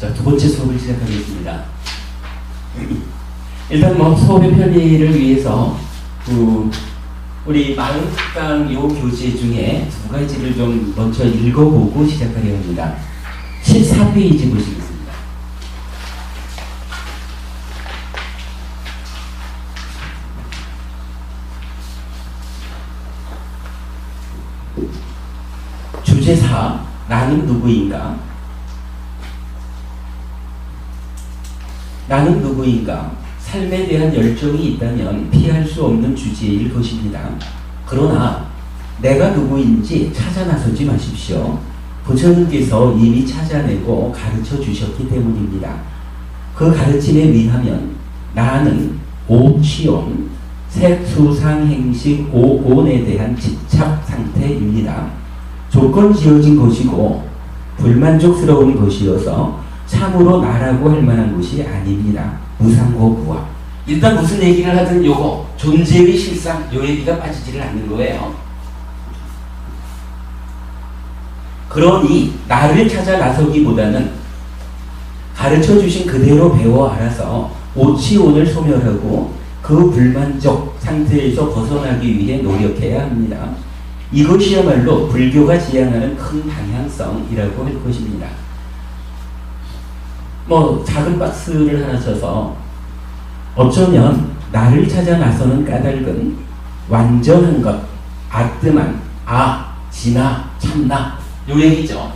자, 두 번째 수업을 시작하겠습니다. 일단 수업의 편의를 위해서 우리 마흔강 요 교재 중에 두 가지를 좀 먼저 읽어보고 시작하려 합니다. 14페이지 보시겠습니다. 주제 4. 나는 누구인가? 나는 누구인가? 삶에 대한 열정이 있다면 피할 수 없는 주제일 것입니다. 그러나 내가 누구인지 찾아 나서지 마십시오. 부처님께서 이미 찾아내고 가르쳐 주셨기 때문입니다. 그 가르침에 의하면 나는 오치온, 색수상행식 오온에 대한 집착 상태입니다. 조건 지어진 것이고 불만족스러운 것이어서 참으로 나라고 할 만한 것이 아닙니다. 무상고부와. 일단 무슨 얘기를 하든 요거 존재의 실상 요 얘기가 빠지지를 않는 거예요. 그러니 나를 찾아 나서기보다는 가르쳐 주신 그대로 배워 알아서 오치온을 소멸하고 그 불만족 상태에서 벗어나기 위해 노력해야 합니다. 이것이야말로 불교가 지향하는 큰 방향성이라고 할 것입니다. 작은 박스를 하나 쳐서 어쩌면 나를 찾아 나서는 까닭은 완전한 것, 아뜸한, 진아, 참나 요 얘기죠.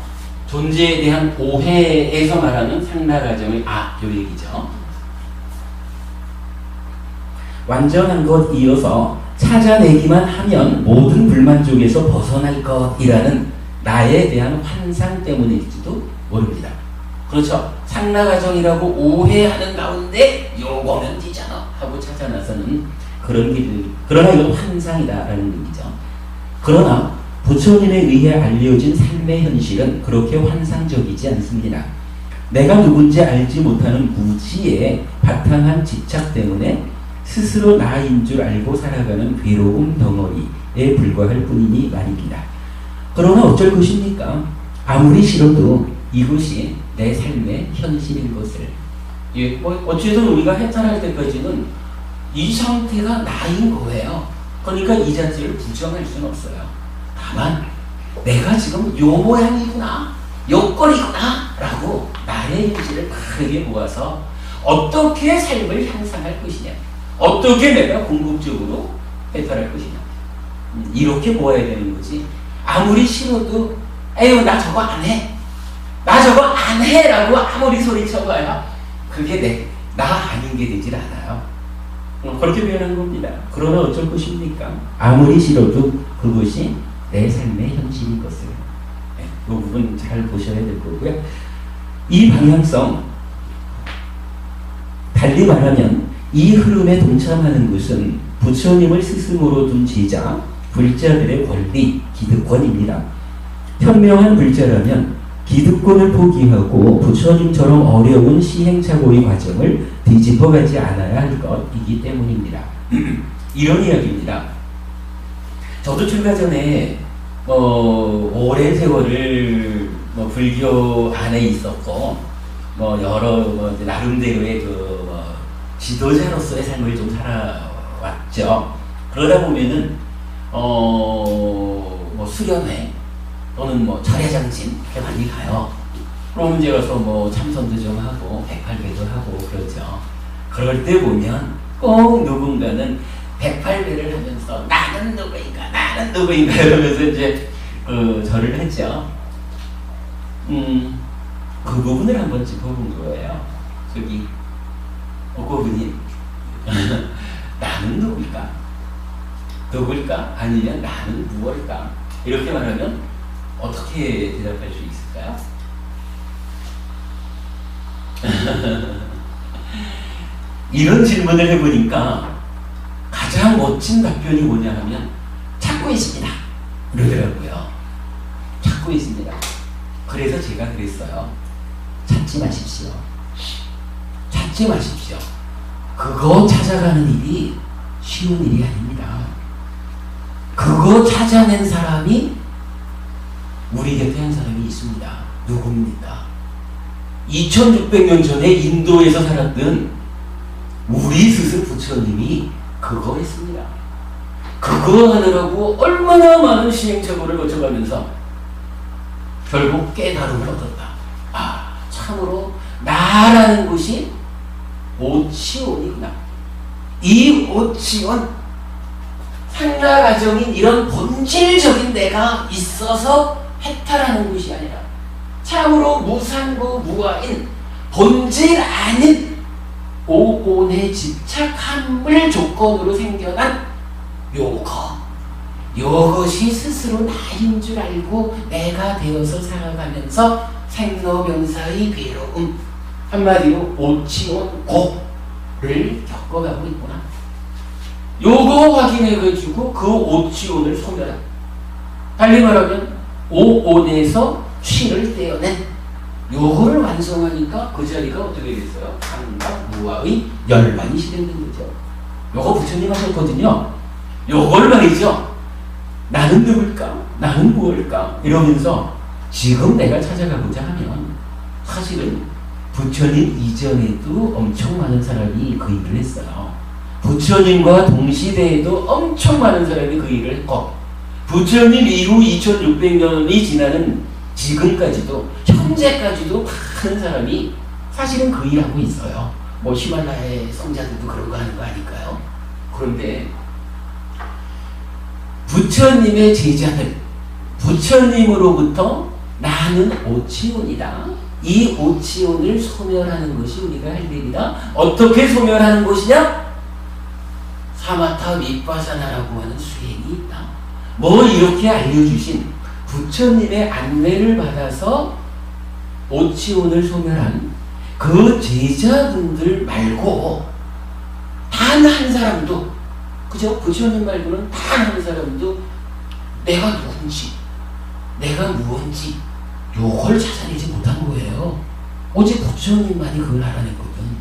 존재에 대한 오해에서 말하는 상나가정의 요 얘기죠. 완전한 것 이어서 찾아내기만 하면 모든 불만족에서 벗어날 것이라는 나에 대한 환상 때문일지도 모릅니다. 그렇죠. 상나가정이라고 오해하는 가운데 요거면 되잖아 하고 찾아 나서는 그런 길. 그러나 이건 환상이다라는 얘기죠. 그러나 부처님에 의해 알려진 삶의 현실은 그렇게 환상적이지 않습니다. 내가 누군지 알지 못하는 무지에 바탕한 집착 때문에 스스로 나인 줄 알고 살아가는 괴로움 덩어리에 불과할 뿐이니 말입니다. 그러나 어쩔 것입니까? 아무리 싫어도 이것이 내 삶의 현실인 것을. 어쨌든 우리가 해탈할 때까지는 이 상태가 나인 거예요. 그러니까 이 자체를 부정할 수는 없어요. 다만 내가 지금 요 모양이구나, 요 꼴이구나 라고 나의 현실을 크게 모아서 어떻게 삶을 향상할 것이냐, 어떻게 내가 궁극적으로 해탈할 것이냐, 이렇게 모아야 되는 거지. 아무리 싫어도 에휴 나 저거 안 해, 나 저거 안 해 라고 아무리 소리쳐봐야 그게 나 아닌 게 되질 않아요. 그렇게 표현한 겁니다. 그러나 어쩔 것입니까? 아무리 싫어도 그것이 내 삶의 현실인 것을. 이 부분 잘 보셔야 될 거고요. 이 방향성, 달리 말하면 이 흐름에 동참하는 것은 부처님을 스승으로 둔 제자, 불자들의 권리, 기득권입니다. 현명한 불자라면 기득권을 포기하고 부처님처럼 어려운 시행착오의 과정을 뒤집어가지 않아야 할 것이기 때문입니다. 이런 이야기입니다. 저도 출가 전에 오랜 세월을 불교 안에 있었고 여러 나름대로의 지도자로서의 삶을 좀 살아왔죠. 그러다 보면은 수련회 또는 철회장진 이렇게 많이 가요. 그럼 이제 가서 참선도 좀 하고 108배도 하고 그러죠. 그럴 때 보면 꼭 누군가는 108배를 하면서 나는 누구인가 나는 누구인가 이러면서 이제 절을 했죠. 그 부분을 한번 짚어본 거예요. 저기 그분이 나는 누굴까? 누굴까? 아니면 나는 무엇일까? 이렇게 말하면 어떻게 대답할 수 있을까요? 이런 질문을 해보니까 가장 멋진 답변이 뭐냐 하면 찾고 있습니다 그러더라고요. 찾고 있습니다. 그래서 제가 그랬어요. 찾지 마십시오. 찾지 마십시오. 그거 찾아가는 일이 쉬운 일이 아닙니다. 그거 찾아낸 사람이 우리 곁에 한 사람이 있습니다. 누굽니까? 2600년 전에 인도에서 살았던 우리 스승 부처님이 그거 했습니다. 그거 하느라고 얼마나 많은 시행착오를 거쳐가면서 결국 깨달음을 얻었다. 아, 참으로 나라는 것이 오치원이구나. 이 오치원, 상나가정인 이런 본질적인 내가 있어서 해탈하는 것이 아니라 참으로 무상고 무아인 본질 아닌 오온의 집착함을 조건으로 생겨난 요것이 스스로 나인 줄 알고 내가 되어서 살아가면서 생로병사의 괴로움, 한마디로 오치원고를 겪어가고 있구나. 요거 확인해가지고 그 오치원을 소멸한, 달리 말하면 오온에서 취를 떼어낸 요거를 완성하니까 그 자리가 어떻게 됐어요? 상각 무아의 열반이 실현된 거죠. 요거 부처님 하셨거든요. 요걸 말이죠. 나는 누굴까? 나는 무엇일까? 이러면서 지금 내가 찾아가고자 하면 사실은 부처님 이전에도 엄청 많은 사람이 그 일을 했어요. 부처님과 동시대에도 엄청 많은 사람이 그 일을 했고, 부처님 이후 2600년이 지나는 지금까지도, 현재까지도 많은 사람이 사실은 그 일하고 있어요. 뭐 히말라야의 성자들도 그런 거 하는 거 아닐까요? 그런데 부처님의 제자들, 부처님으로부터 나는 오치원이다. 이 오치원을 소멸하는 것이 우리가 할 일이다. 어떻게 소멸하는 것이냐? 사마타 윗바사나라고 하는 수행이 있다. 뭐 이렇게 알려주신 부처님의 안내를 받아서 오치원을 소멸한 그 제자분들 말고 단 한 사람도, 그죠? 부처님 말고는 단 한 사람도 내가 누군지, 내가 무언지 요걸 찾아내지 못한 거예요. 오직 부처님만이 그걸 알아냈거든.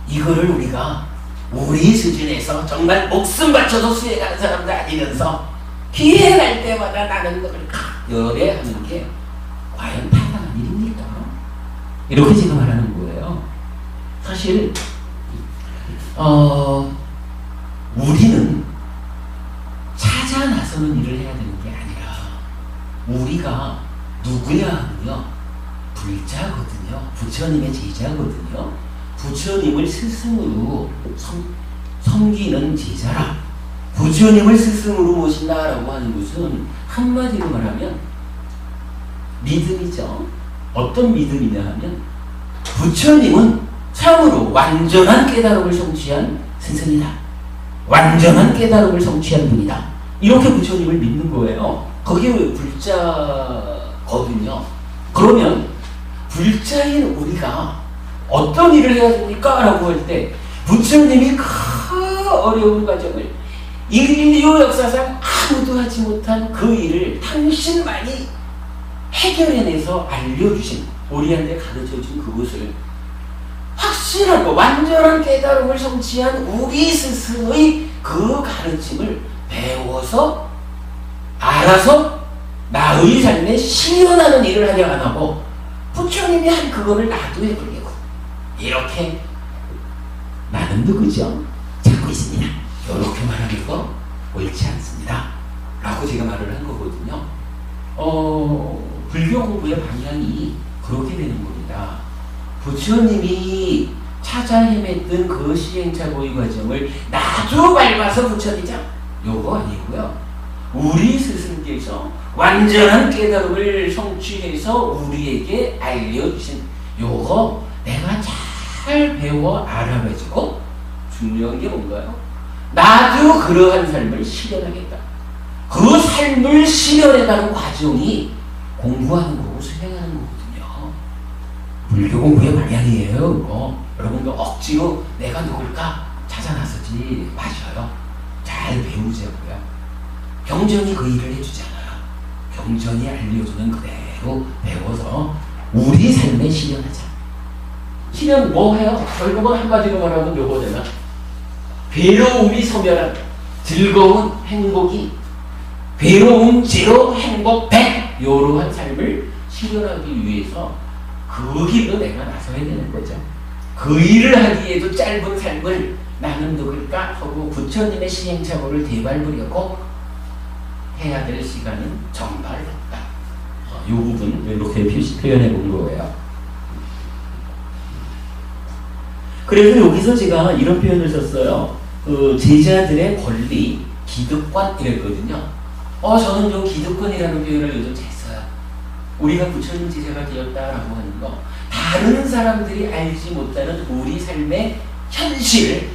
이거를 우리가 우리 수준에서 정말 목숨 바쳐서 수행하는 사람도 아니면서 기회 날 때마다 나는 것을 열애하는 게 과연 타당한 일입니까? 이렇게 지금 말하는 거예요. 사실 우리는 찾아 나서는 일을 해야 되는 게 아니라 우리가 누구야 하면요, 불자거든요. 부처님의 제자거든요. 부처님을 스승으로 섬기는 제자라. 부처님을 스승으로 모신다라고 하는 것은 한마디로 말하면 믿음이죠. 어떤 믿음이냐 하면 부처님은 참으로 완전한 깨달음을 성취한 스승이다. 완전한 깨달음을 성취한 분이다. 이렇게 부처님을 믿는 거예요. 그게 불자거든요. 그러면 불자인 우리가 어떤 일을 해야 됩니까? 라고 할 때 부처님이 그 어려운 과정을 인류 역사상 아무도 하지 못한 그 일을 당신만이 해결해내서 알려주신, 우리한테 가르쳐준 그것을 확실하고 완전한 깨달음을 성취한 우리 스승의 그 가르침을 배워서 알아서 나의 삶에 실현하는 일을 하려 안 하고 부처님이 한 그거를 나도 해보려고 이렇게 나는 누구죠? 찾고 있습니다. 이렇게 말하는 거 옳지 않습니다. 라고 제가 말을 한 거거든요. 불교 공부의 방향이 그렇게 되는 겁니다. 부처님이 찾아 헤맸던 그 시행착오의 과정을 나도 밟아서 부처리자, 요거 아니고요. 우리 스승께서 완전한 깨달음을 성취해서 우리에게 알려주신 요거 내가 잘 배워 알아가지고 중요한 게 뭔가요? 나도 그러한 삶을 실현하겠다. 그 삶을 실현해가는 과정이 공부하는 거고 수행하는 거거든요. 불교 공부의 방향이에요. 그거. 여러분 그 억지로 내가 누굴까 찾아 나서지 마셔요. 잘 배우자고요. 경전이 그 일을 해주잖아요. 경전이 알려주는 그대로 배워서 우리 삶에 실현하자. 실현 뭐 해요? 결국은 한마디로 말하면 요거잖아. 괴로움이 소멸한 즐거운 행복이 괴로움 제로 행복 100 요러한 삶을 실현하기 위해서 그 길로 내가 나서야 되는 거죠. 그 일을 하기에도 짧은 삶을 나는 누굴까 하고 부처님의 시행착오를 되밟으려고 해야 될 시간은 정말 없다. 이 부분 이렇게 표현해 본 거예요. 그래서 여기서 제가 이런 표현을 썼어요. 그 제자들의 권리, 기득권 이랬거든요. 저는 요 기득권이라는 표현을 요즘 잘 써요. 우리가 부처님 제자가 되었다라고 하는 거, 다른 사람들이 알지 못하는 우리 삶의 현실,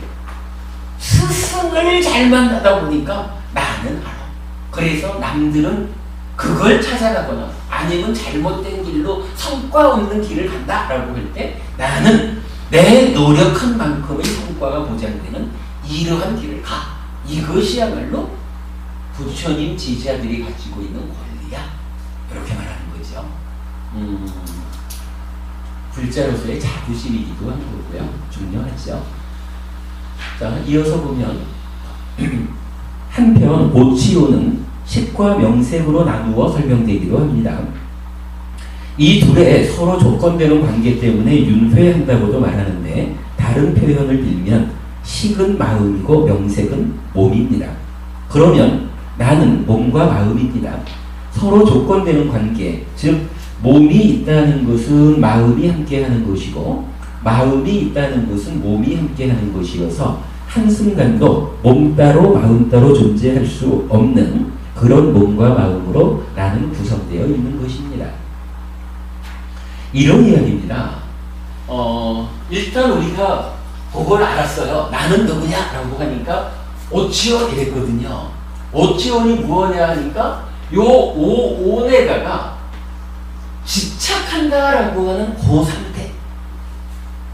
스승을 잘 만나다 보니까 나는 알아. 그래서 남들은 그걸 찾아가거나 아니면 잘못된 길로 성과 없는 길을 간다라고 할 때 나는 내 노력한 만큼의 성과가 보장되는 이러한 길을 가. 이것이야말로 부처님 제자들이 가지고 있는 권리야. 이렇게 말하는 거죠. 불자로서의 자부심이기도 한 거고요. 중요하죠. 자, 이어서 보면 한편 오치오는 식과 명색으로 나누어 설명되기도 합니다. 이 둘의 서로 조건되는 관계 때문에 윤회한다고도 말하는데, 다른 표현을 빌면 식은 마음이고 명색은 몸입니다. 그러면 나는 몸과 마음입니다. 서로 조건되는 관계, 즉 몸이 있다는 것은 마음이 함께하는 것이고 마음이 있다는 것은 몸이 함께하는 것이어서 한순간도 몸 따로 마음 따로 존재할 수 없는 그런 몸과 마음으로 나는 구성되어 있는 것입니다. 이런 이야기입니다. 일단 우리가 그걸 알았어요. 나는 누구냐라고 하니까 오치원 이랬거든요. 오치원이 무엇이냐 하니까 요 오온에다가 집착한다라고 하는 그 상태,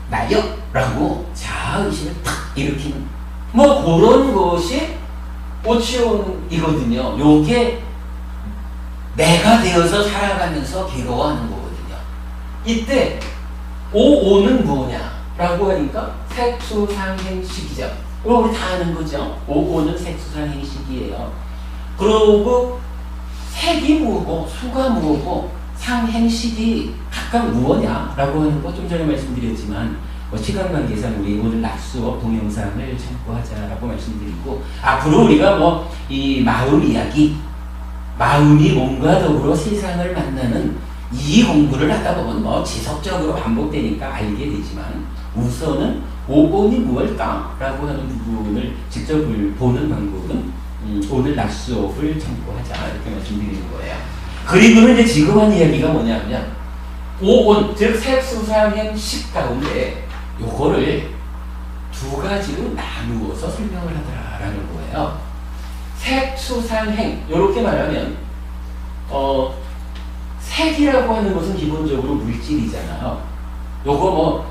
나요? 라고 자아의식을 탁 일으키는 뭐 그런 것이 오치원이거든요. 요게 내가 되어서 살아가면서 괴로워하는 거거든요. 이때 오오는 뭐냐라고 하니까 색수상행식이죠. 이거 우리 다 아는 거죠. 오오는 색수상행식이에요. 그리고 색이 뭐고 수가 뭐고 상행식이 각각 무엇냐라고 하는 거 좀 전에 말씀드렸지만 시간 관계상 우리 오늘 낮수업 동영상을 참고하자라고 말씀드리고, 앞으로 우리가 이 마음 이야기, 마음이 몸과 더불어 세상을 만나는 이 공부를 하다 보면 지속적으로 반복되니까 알게 되지만, 우선은 오온이 무엇일까라고 하는 부분을 직접 보는 방법은 오늘 낮수업을 참고하자 이렇게 말씀드리는 거예요. 그리고는 이제 지금 한 이야기가 뭐냐면 오온, 즉 색수상행식 가운데 요거를 두 가지로 나누어서 설명을 하더라라는 거예요. 색수상행, 요렇게 말하면 색이라고 하는 것은 기본적으로 물질이잖아요. 요거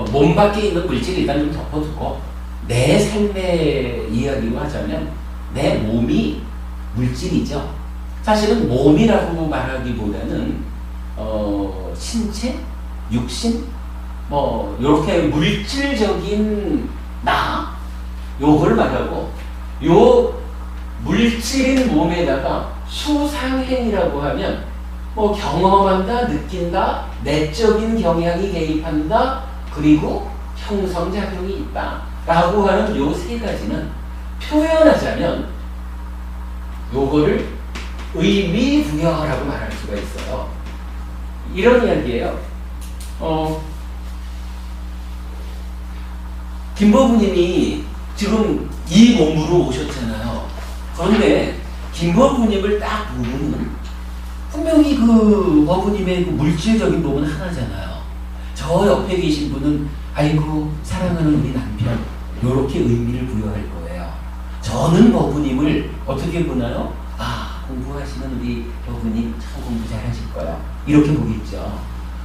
몸 밖에 있는 물질 일단 좀 덮어두고 내 삶의 이야기로 하자면 내 몸이 물질이죠. 사실은 몸이라고 말하기보다는 신체, 육신, 요렇게 물질적인 나, 요걸 말하고, 요 물질인 몸에다가 수상행이라고 하면 경험한다, 느낀다, 내적인 경향이 개입한다, 그리고 형성작용이 있다 라고 하는 요 세 가지는 표현하자면 요거를 의미부여라고 말할 수가 있어요. 이런 이야기예요. 김법부님이 지금 이 몸으로 오셨잖아요. 그런데 김법부님을 딱 보면 분명히 그 법부님의 그 물질적인 몸은 하나잖아요. 저 옆에 계신 분은 아이고 사랑하는 우리 남편, 요렇게 의미를 부여할 거예요. 저는 법부님을 어떻게 보나요? 공부하시는 우리 법부님 참 공부 잘하실 거야, 이렇게 보겠죠.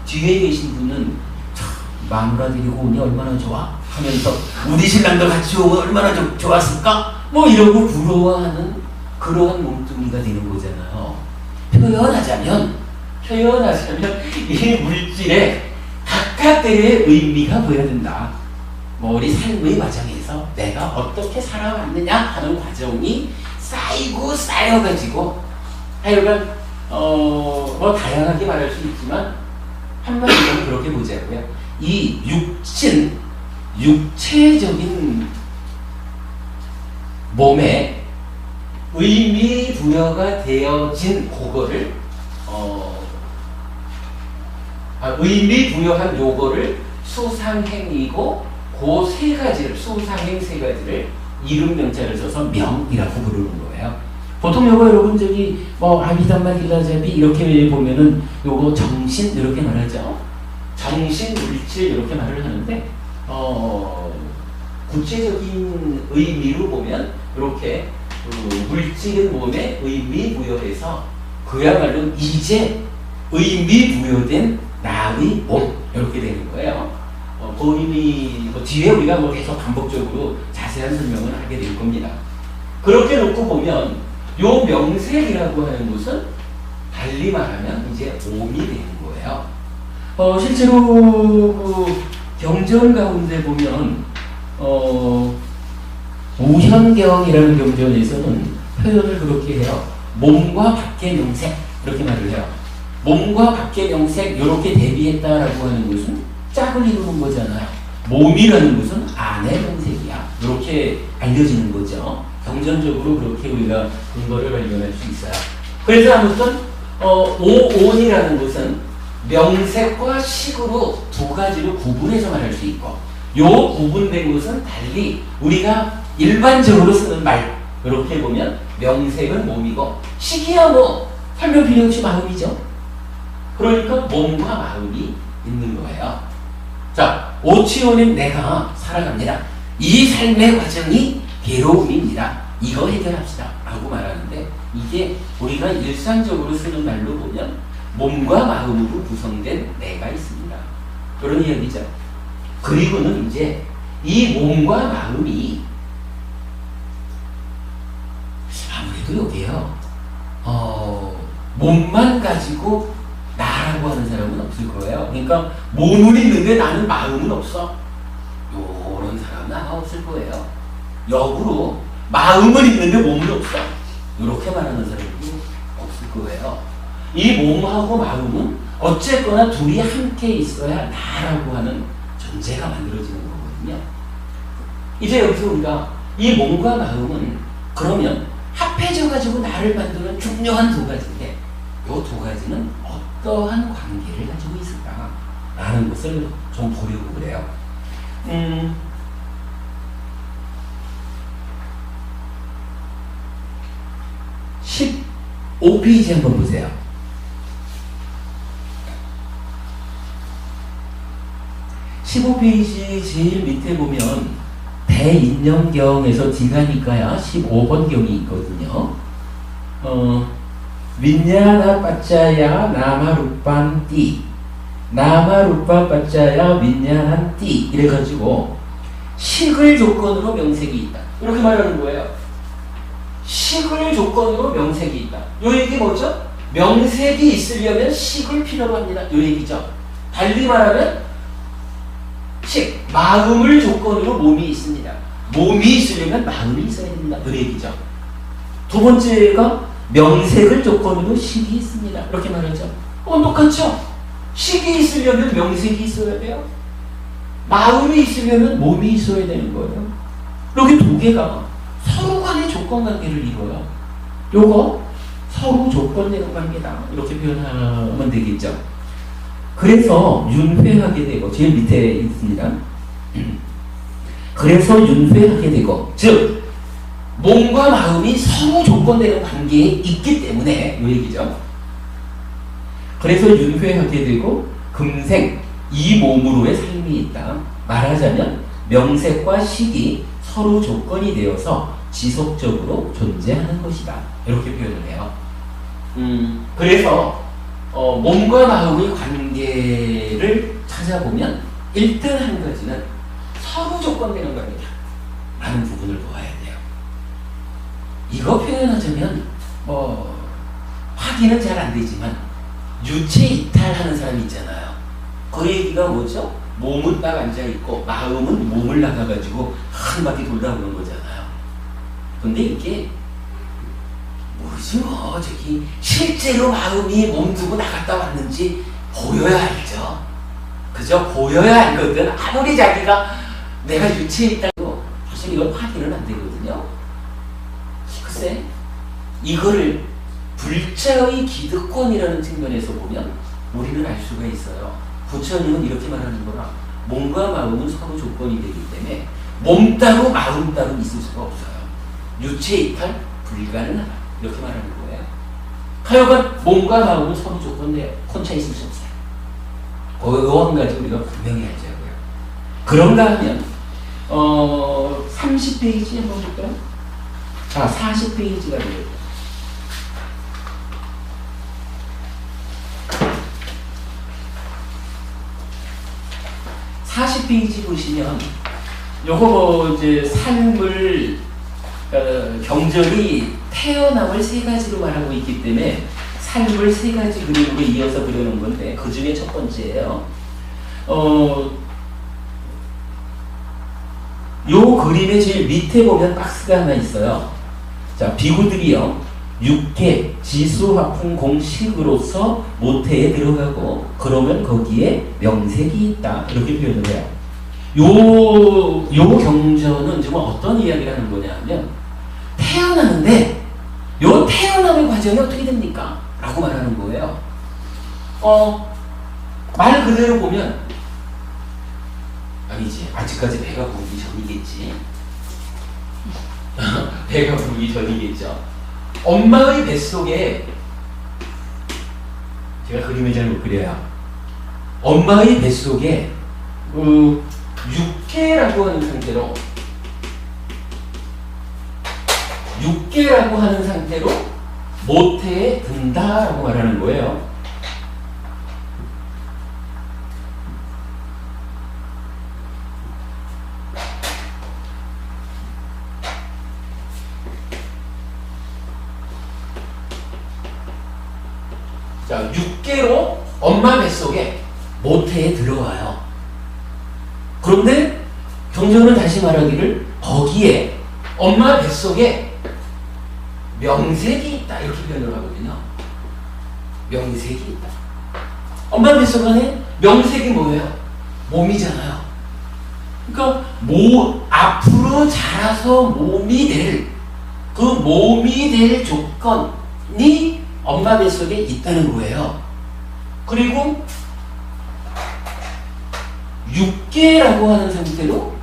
뒤에 계신 분은 참 마누라 데리고 오니 얼마나 좋아 하면서 우리 신랑도 같이 오면 얼마나 좋았을까? 이러고 부러워하는 그러한 몸뚱이가 되는 거잖아요. 표현하자면 이 물질에 각각의 의미가 보여야 된다. 우리 삶의 과정에서 내가 어떻게 살아왔느냐 하는 과정이 쌓이고 쌓여가지고 하여간 다양하게 말할 수 있지만 한마디로 그렇게 보자고요. 이 육체적인 몸에 의미 부여가 되어진 그거를 의미 부여한 요거를 수상행이고 그 세 가지를 수상행 세 가지를 이름 명자를 써서 명이라고 부르는 거예요. 보통 요거 여러분 저기 아비담마 길라잡이 이렇게 보면은 요거 정신 이렇게 말하죠. 정신 물질 이렇게 말을 하는데 구체적인 의미로 보면 이렇게 물질의 몸에 의미 부여해서 그야말로 이제 의미 부여된 나의 몸 이렇게 되는 거예요. 그 의미 뒤에 우리가 계속 반복적으로 자세한 설명을 하게 될 겁니다. 그렇게 놓고 보면 요 명색이라고 하는 것은 달리 말하면 이제 몸이 되는 거예요. 실제로 그 경전 가운데 보면 우현경이라는 경전에서는 표현을 그렇게 해요. 몸과 밖의 명색 이렇게 말을 해요. 몸과 밖의 명색 이렇게 대비했다라고 하는 것은 짝을 이루는 거잖아요. 몸이라는 것은 안의 명색이야. 이렇게 알려지는 거죠. 경전적으로 그렇게 우리가 근거를 발견할 수 있어요. 그래서 아무튼 오온이라는 것은 명색과 식으로 두 가지로 구분해서 말할 수 있고 요 구분된 것은 달리 우리가 일반적으로 쓰는 말 이렇게 보면 명색은 몸이고 식이야 설명 필요 없이 마음이죠. 그러니까 몸과 마음이 있는 거예요. 자, 오치오는 내가 살아갑니다. 이 삶의 과정이 괴로움입니다. 이거 해결합시다 라고 말하는데 이게 우리가 일상적으로 쓰는 말로 보면 몸과 마음으로 구성된 내가 있습니다. 그런 이야기죠. 그리고는 이제 이 몸과 마음이 아무래도 여기에요. 몸만 가지고 나라고 하는 사람은 없을 거예요. 그러니까 몸은 있는데 나는 마음은 없어. 요런 사람은 아마 없을 거예요. 역으로 마음은 있는데 몸은 없어. 이렇게 말하는 사람도 없을 거예요. 이 몸하고 마음은 어쨌거나 둘이 함께 있어야 나라고 하는 존재가 만들어지는 거거든요. 이제 여기서 우리가 이 몸과 마음은 그러면 합해져가지고 나를 만드는 중요한 두 가지인데 이 두 가지는 어떠한 관계를 가지고 있을까라는 것을 좀 보려고 그래요. 15페이지 한번 보세요. 15페이지 제일 밑에 보면 대인령경에서 디가니까야 15번 경이 있거든요. 윈냐나 빠짜야 나마루pan 띠 나마루pa 빠짜야 윈냐한 띠 이래가지고 식을 조건으로 명색이 있다 이렇게 말하는 거예요. 식을 조건으로 명색이 있다. 요 얘기 뭐죠? 명색이 있으려면 식을 필요로 합니다. 요 얘기죠. 달리 말하면 식, 마음을 조건으로 몸이 있습니다. 몸이 있으려면 마음이 있어야 됩니다. 요 얘기죠. 두 번째가 명색을 조건으로 식이 있습니다. 이렇게 말하죠. 똑같죠? 식이 있으려면 명색이 있어야 돼요. 마음이 있으려면 몸이 있어야 되는 거예요. 여기 두 개가 서로 간의 조건 관계를 이뤄요. 요거 서로 조건내는 관계다. 이렇게 표현하면 되겠죠. 그래서 윤회하게 되고 제일 밑에 있습니다. 그래서 윤회하게 되고 즉 몸과 마음이 서로 조건되는 관계에 있기 때문에 이 얘기죠. 그래서 윤회하게 되고 금생 이 몸으로의 삶이 있다. 말하자면 명색과 식이 서로 조건이 되어서 지속적으로 존재하는 것이다. 이렇게 표현을 해요. 그래서 몸과 마음의 관계를 찾아보면 일단 한 가지는 서로 조건되는 겁니다. 라는 부분을 보아야 돼요. 이거 표현하자면 확인은 잘 안 되지만 유체 이탈하는 사람이 있잖아요. 그 얘기가 뭐죠? 몸은 딱 앉아있고 마음은 몸을 나가가지고 한 바퀴 돌아오는 거잖아요. 근데 이게 뭐죠? 저기 실제로 마음이 몸 두고 나갔다 왔는지 보여야 알죠. 알죠. 그죠? 보여야 알거든. 아무리 자기가 내가 유치해 있다고 사실 이건 확인은 안 되거든요. 글쎄, 이거를 불자의 기득권이라는 측면에서 보면 우리는 알 수가 있어요. 부처님은 이렇게 말하는 거라. 몸과 마음은 서로 조건이 되기 때문에 몸 따로 마음 따로 있을 수가 없어요. 유체 이탈 불가능하다. 이렇게 말하는 거예요. 하여간 몸과 마음은 서로 조건돼요. 혼자 있을 수 없어요. 그거 한 가지 우리가 분명히 알자고요. 그런가 하면 30페이지 한번 볼까요? 자, 40페이지가 되겠다. (40페이지) 보시면 요거 뭐 이제 삶을 경전이 태어남을 세 가지로 말하고 있기 때문에 삶을 세 가지 그림으로 이어서 그려놓은 건데 그 중에 첫 번째예요. 요 그림의 제일 밑에 보면 박스가 하나 있어요. 자, 비구들이요. 육계, 지수, 화풍, 공식으로서 모태에 들어가고 그러면 거기에 명색이 있다. 이렇게 표현을 해요. 요 경전은 지금 어떤 이야기를 하는 거냐 하면 태어나는데 요 태어남의 과정이 어떻게 됩니까? 라고 말하는 거예요. 말 그대로 보면 아니지. 아직까지 배가 부르기 전이겠지. 배가 부르기 전이겠죠. 엄마의 뱃속에 제가 그림을 잘 못 그려요. 엄마의 뱃속에 육계라고 하는 상태로 모태에 든다라고 말하는 거예요. 자, 육계로 엄마 뱃속에 모태에 들어와요. 그런데 경전은 다시 말하기를 거기에 엄마 뱃속에 명색이 있다 이렇게 표현을 하거든요. 명색이 있다. 엄마 뱃속 안에 명색이 뭐예요? 몸이잖아요. 그러니까 앞으로 자라서 몸이 될 그 몸이 될 조건이 엄마 뱃속에 있다는 거예요. 그리고 육계라고 하는 상태로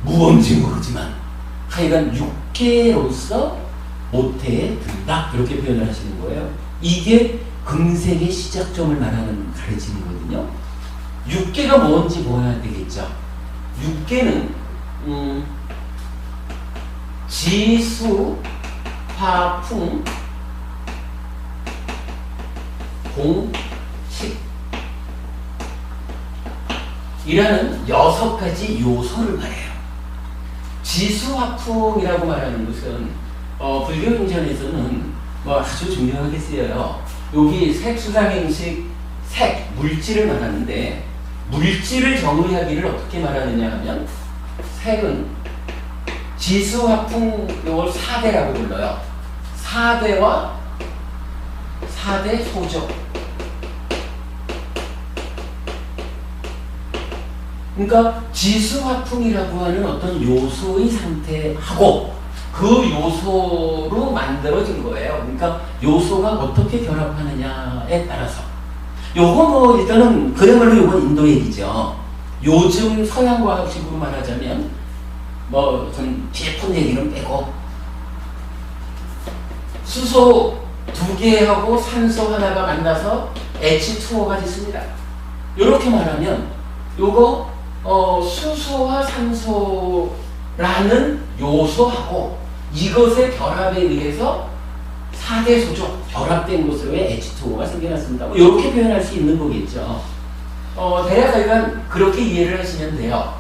무언지 모르지만 하여간 육계로서 모태에 든다 이렇게 표현을 하시는 거예요. 이게 금색의 시작점을 말하는 가르침이거든요. 육계가 뭔지 뭐야 되겠죠. 육계는 지수, 화풍, 공식 이라는 6가지 요소를 말해요. 지수화풍이라고 말하는 것은 불교 경전에서는 뭐 아주 중요하게 쓰여요. 여기 색수상행식 색, 물질을 말하는데 물질을 정의하기를 어떻게 말하느냐 하면 색은 지수화풍 요걸 4대라고 불러요. 4대와 4대 소조. 그러니까 지수화풍이라고 하는 어떤 요소의 상태하고 그 요소로 만들어진 거예요. 그러니까 요소가 어떻게 결합하느냐에 따라서 요거 뭐 일단은 그야말로 요건 인도 얘기죠. 요즘 서양 과학식으로 말하자면 뭐 좀 깊은 얘기는 빼고 수소 2개하고 산소 하나가 만나서 H2O가 됐습니다. 이렇게 말하면 요거 수소와 산소라는 요소하고 이것의 결합에 의해서 4대 소조 결합된 것으로의 H2O가 생겨났습니다. 이렇게 표현할 수 있는 거겠죠. 대략 하여간 그렇게 이해를 하시면 돼요.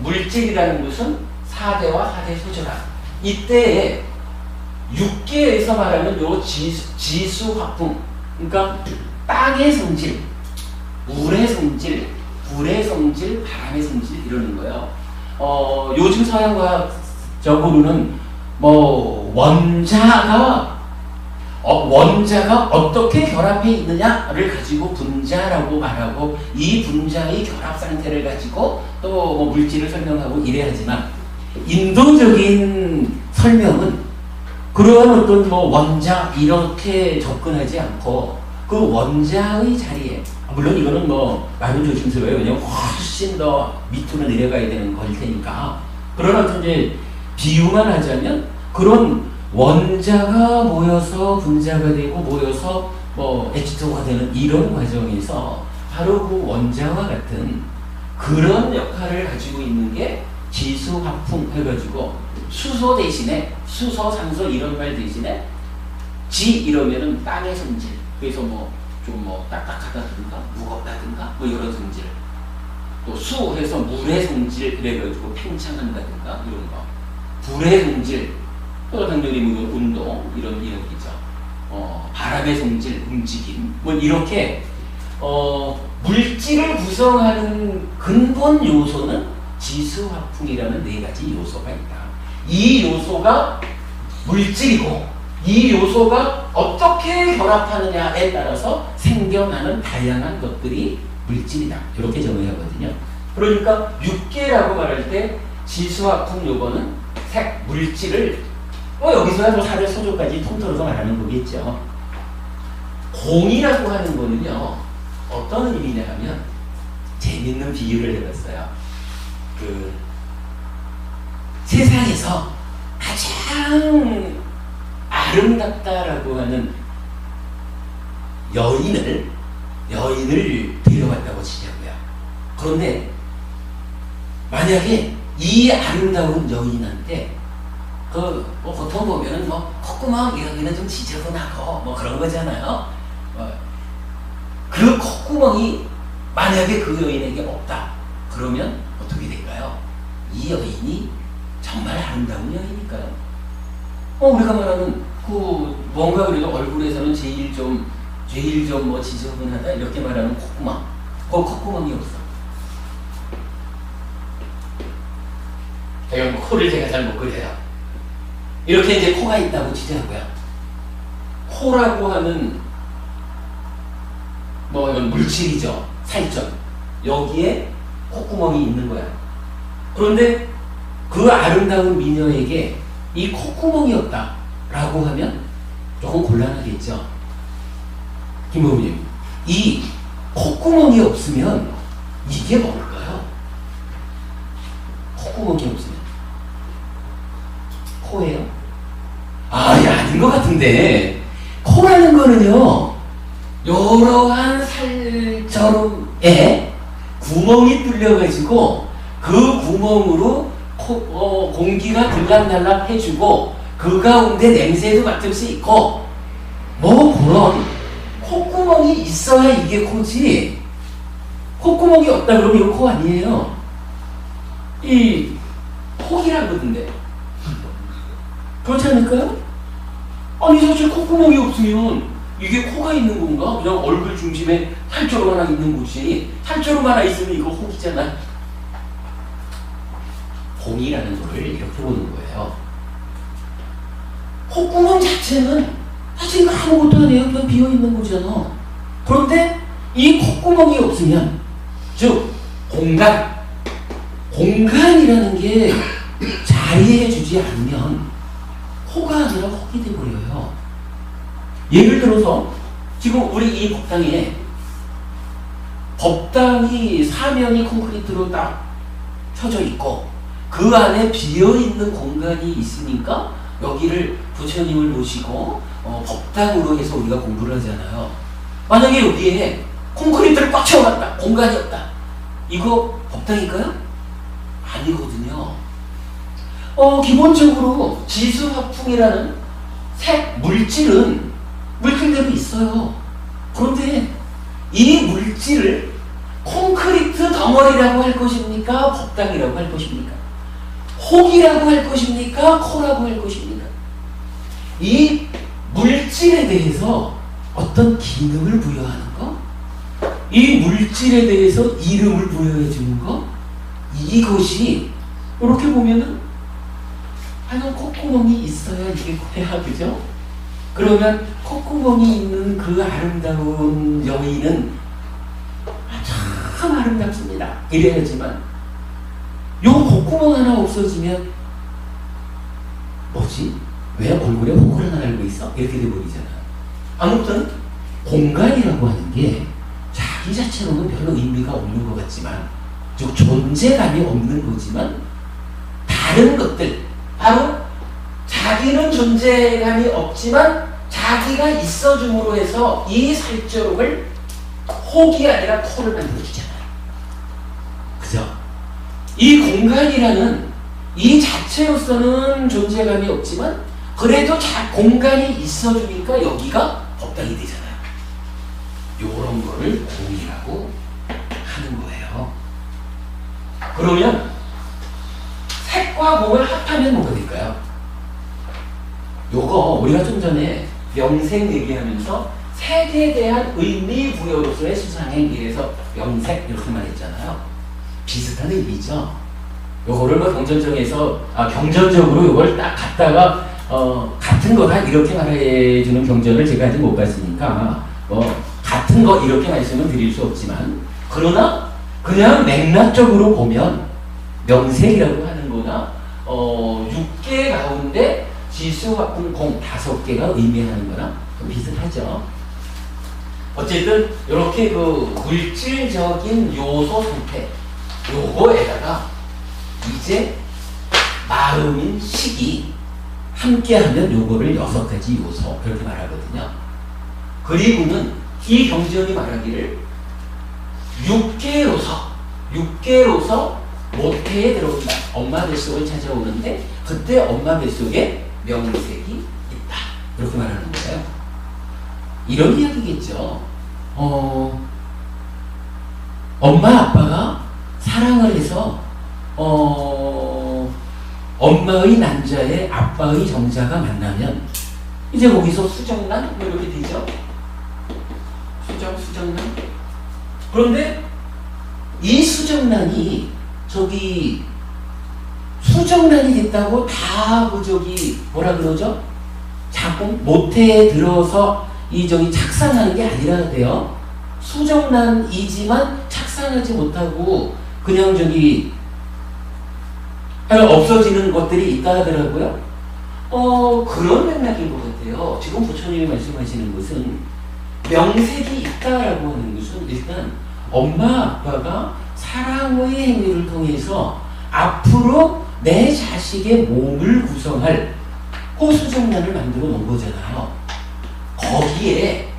물질이라는 것은 4대와 4대 소조다. 이때에 육계에서 말하면 요 지수화풍, 그러니까 땅의 성질, 물의 성질, 불의 성질, 바람의 성질 이러는 거예요. 요즘 서양과학적으로는 뭐 원자가 원자가 어떻게 결합해 있느냐를 가지고 분자라고 말하고 이 분자의 결합 상태를 가지고 또 뭐 물질을 설명하고 이래야 하지만 인도적인 설명은 그러한 어떤 뭐 원자 이렇게 접근하지 않고 그 원자의 자리에 물론 이거는 뭐 말은 조심스러워요. 왜냐면 훨씬 더 밑으로 내려가야 되는 걸 테니까 그러나 이제 비유만 하자면 그런 원자가 모여서 분자가 되고 모여서 뭐 H2O가 되는 이런 과정에서 바로 그 원자와 같은 그런 역할을 가지고 있는 게 지수화풍 해가지고 수소 대신에 수소, 산소 이런 말 대신에 지 이러면은 땅의 성질 그래서 뭐 좀 뭐 딱딱하다든가 무겁다든가 뭐 이런 성질 또 수 해서 물의 성질 그래가지고 팽창한다든가 이런 거 불의 성질 또 당연히 뭐 운동 이런 이야기죠. 바람의 성질, 움직임 뭐 이렇게 물질을 구성하는 근본 요소는 지수화풍이라는 네 가지 요소가 있다. 이 요소가 물질이고 이 요소가 어떻게 결합하느냐에 따라서 생겨나는 다양한 것들이 물질이다. 이렇게 정의하거든요. 그러니까 육계라고 말할 때 지수화풍 요거는 색, 물질을 여기서 뭐 사료 소조까지 통틀어서 말하는 거겠죠. 공이라고 하는 거는요 어떤 의미냐 하면 재밌는 비유를 해봤어요. 그 세상에서 가장 아름답다라고 하는 여인을 데려왔다고 치자고요. 그런데 만약에 이 아름다운 여인한테 뭐 보통 보면은 뭐 콧구멍 여기는 좀 지저분하고 뭐 그런 거잖아요. 그 콧구멍이 만약에 그 여인에게 없다. 그러면 어떻게 될까요? 이 여인이 정말 아름다운 여인일까요? 우리가 말하는 그 뭔가 그래도 얼굴에서는 제일 좀 뭐 지저분하다 이렇게 말하는 콧구멍. 그 콧구멍이 없어. 코를 제가 잘 못 그려요. 이렇게 이제 코가 있다고 치자고요. 코라고 하는 뭐 이건 물질이죠. 살점. 여기에 콧구멍이 있는 거야. 그런데 그 아름다운 미녀에게 이 콧구멍이 없다라고 하면 조금 곤란하겠죠. 김범님, 이 콧구멍이 없으면 이게 뭘까요? 콧구멍이 없으면 코예요? 아닌 것 같은데 코라는 거는요 여러한 살점에 구멍이 뚫려가지고 그 구멍으로 공기가 들락날락 해주고 그 가운데 냄새도 맡을 수 있고 뭐 그런 콧구멍이 있어야 이게 코지. 콧구멍이 없다 그러면 이거 코 아니에요. 이 폭이라 그러던데 그렇지 않을까요? 아니 사실 콧구멍이 없으면 이게 코가 있는 건가? 그냥 얼굴 중심에 살조로만 하나 있는 곳이 살조로만 하나 있으면 이거 혹이잖아. 공이라는 거를 이렇게 보는 거예요. 콧구멍 자체는 사실 아무것도 아니에요. 그냥 비어있는 거잖아. 그런데 이 콧구멍이 없으면 즉 공간이라는 게 자리해주지 않으면 코가 아니라 혹이 돼버려요. 예를 들어서 지금 우리 이 법당이 사면이 콘크리트로 딱 쳐져 있고 그 안에 비어있는 공간이 있으니까 여기를 부처님을 모시고 법당으로 해서 우리가 공부를 하잖아요. 만약에 여기에 콘크리트를 꽉 채워놨다. 공간이 없다. 이거 법당일까요? 아니거든요. 기본적으로 지수화풍이라는 색 물질은 물질대로 있어요. 그런데 이 물질을 콘크리트 덩어리라고 할 것입니까? 법당이라고 할 것입니까? 혹이라고 할 것입니까? 코라고 할 것입니까? 이 물질에 대해서 어떤 기능을 부여하는 거, 이 물질에 대해서 이름을 부여해 주는 거, 이것이 이렇게 보면은 하여간 콧구멍이 있어야 이게 코야, 그죠? 그러면 콧구멍이 있는 그 아름다운 여인은 참 아름답습니다. 이래야지만 요 콧구멍 하나 없어지면 뭐지? 왜 얼굴에 호글 하나 달고 있어? 이렇게 돼버리잖아. 아무튼 공간이라고 하는 게 자기 자체로는 별로 의미가 없는 것 같지만, 즉 존재감이 없는 거지만 다른 것들, 바로 자기는 존재감이 없지만 자기가 있어줌으로 해서 이 살점을 혹이 아니라 코를 만들어주잖아요. 그죠? 이 공간이라는 이 자체로서는 존재감이 없지만 그래도 공간이 있어주니까 여기가 법당이 되잖아요. 요런 거를 공이라고 하는 거예요. 그러면 색과 공을 합하면 뭐가 될까요? 요거 우리가 좀 전에 명색 얘기하면서 색에 대한 의미 부여로서의 수상행, 이래서 명색 이렇게 말했잖아요. 비슷한 의미죠. 요거를 뭐 경전적으로 요걸 딱 갖다가 같은 거다 이렇게 말해주는 경전을 제가 아직 못 봤으니까 같은 거 이렇게 말씀을 드릴 수 없지만, 그러나 그냥 맥락적으로 보면 명색이라고 하는 거나 6개 가운데 지수, 화풍, 공 5개가 의미하는 거랑 좀 비슷하죠. 어쨌든 이렇게 그 물질적인 요소 상태, 요거에다가 이제 마음인 식이 함께하면 요거를 6가지 요소 그렇게 말하거든요. 그리고는 이 경전이 말하기를 6개로서 모태에 들어온다. 엄마 뱃속을 찾아오는데 그때 엄마 뱃속에 명색이 있다. 이렇게 말하는 거예요. 이런 이야기겠죠. 엄마 아빠가 사랑을 해서 엄마의 난자에 아빠의 정자가 만나면 이제 거기서 수정란 뭐 이렇게 되죠. 수정란. 그런데 이 수정란이 수정란이 됐다고 다 뭐라 그러죠? 자꾸 모태에 들어서 착상하는 게 아니라 돼요. 수정란이지만 착상하지 못하고 그냥 없어지는 것들이 있다 하더라고요. 그런 맥락인 것 같아요. 지금 부처님이 말씀하시는 것은 명색이 있다라고 하는 것은 일단 엄마 아빠가 사랑의 행위를 통해서 앞으로 내 자식의 몸을 구성할 호수정란을 만들어 놓은 거잖아요. 거기에